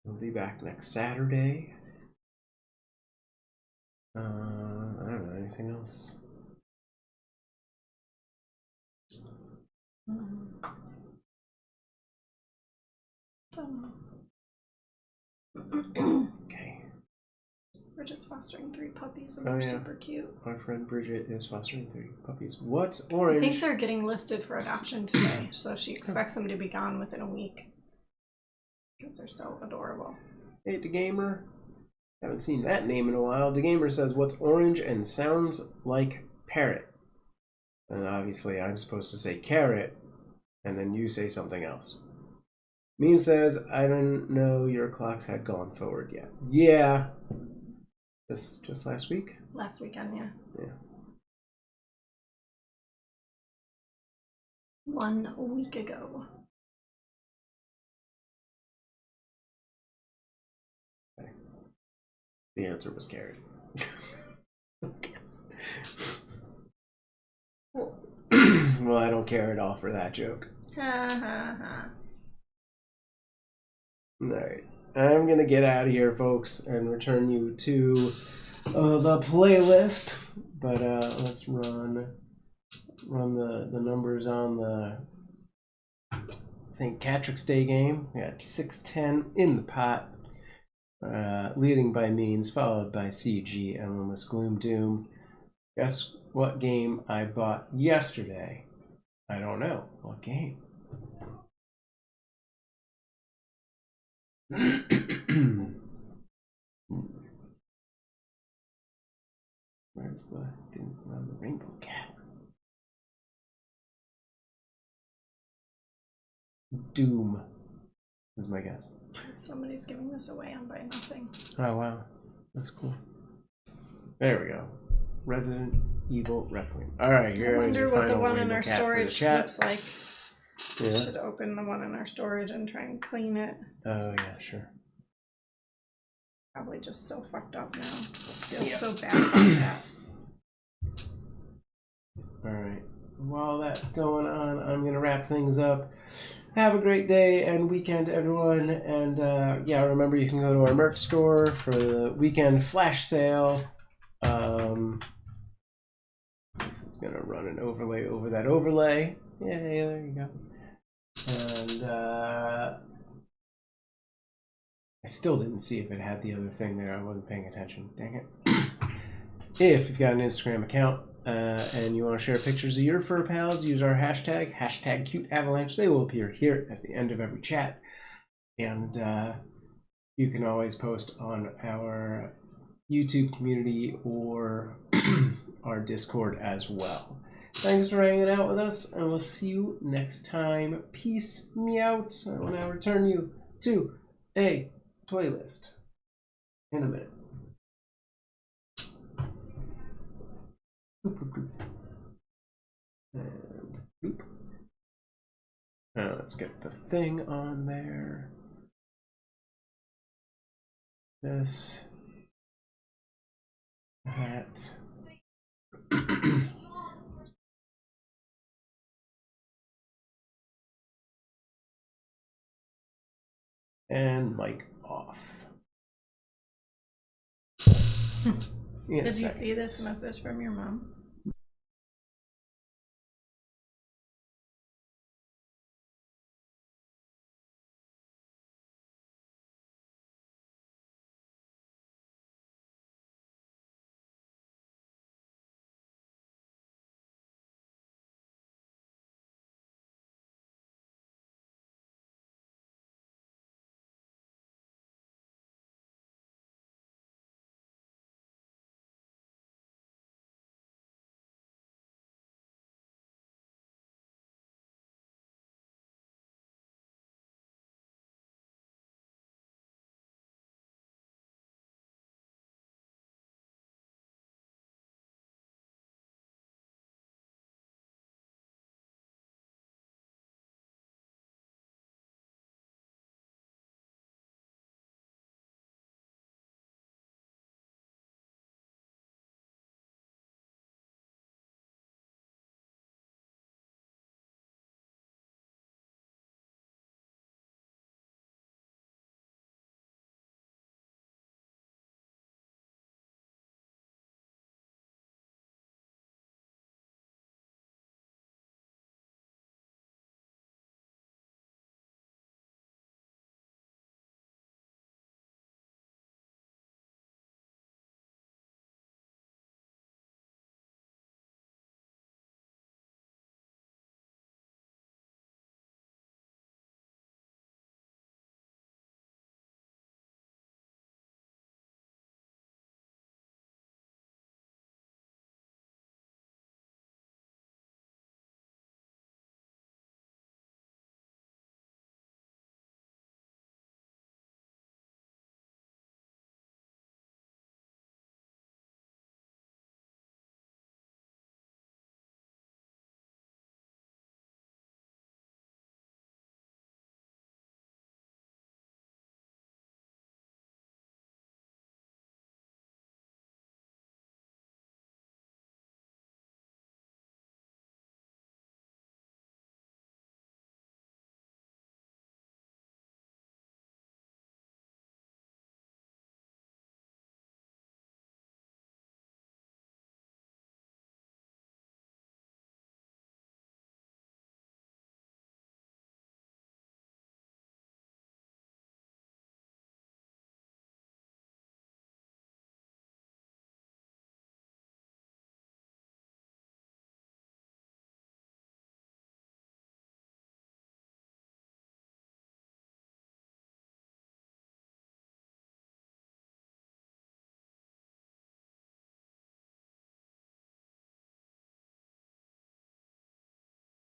We'll be back next Saturday. I don't know, anything else? Okay. Bridget's fostering 3 puppies and they're super cute. Our friend Bridget is fostering 3 puppies. What's orange? I think they're getting listed for adoption today, so she expects them to be gone within a week. Because they're so adorable. Hey, DeGamer. Haven't seen that name in a while. DeGamer says, what's orange and sounds like parrot? And obviously I'm supposed to say carrot, and then you say something else. Mean says, I didn't know your clocks had gone forward yet. Yeah. Just last week? Last weekend, yeah. Yeah. 1 week ago. Okay. The answer was carrot. Well, I don't care at all for that joke. Ha ha ha. Alright. I'm gonna get out of here, folks, and return you to the playlist. But let's run the numbers on the St. Catric's Day game. We got 6-10 in the pot. Leading by Means, followed by CG, Endless Gloom Doom. Guess what game I bought yesterday? I don't know. What game? Where's the didn't run the Rainbow Cat? Doom is my guess. Somebody's giving this away on Buy Nothing. Oh wow, that's cool. There we go. Resident Evil Requiem. All right, I wonder what the one in our storage looks like. Yeah. Should open the one in our storage and try and clean it. Oh yeah, sure. Probably just so fucked up now. Feels so bad about that. All right. While that's going on, I'm gonna wrap things up. Have a great day and weekend, everyone. And yeah, remember you can go to our merch store for the weekend flash sale. This is gonna run an overlay over that overlay. Yay, there you go. And I still didn't see if it had the other thing there. I wasn't paying attention. Dang it. If you've got an Instagram account and you want to share pictures of your fur pals, use our hashtag CuteAvalanche. They will appear here at the end of every chat. And you can always post on our YouTube community or our Discord as well. Thanks for hanging out with us, and we'll see you next time. Peace me out. I will now return you to a playlist in a minute. And boop. Let's get the thing on there. This. That. And mic off. Did you see this message from your mom?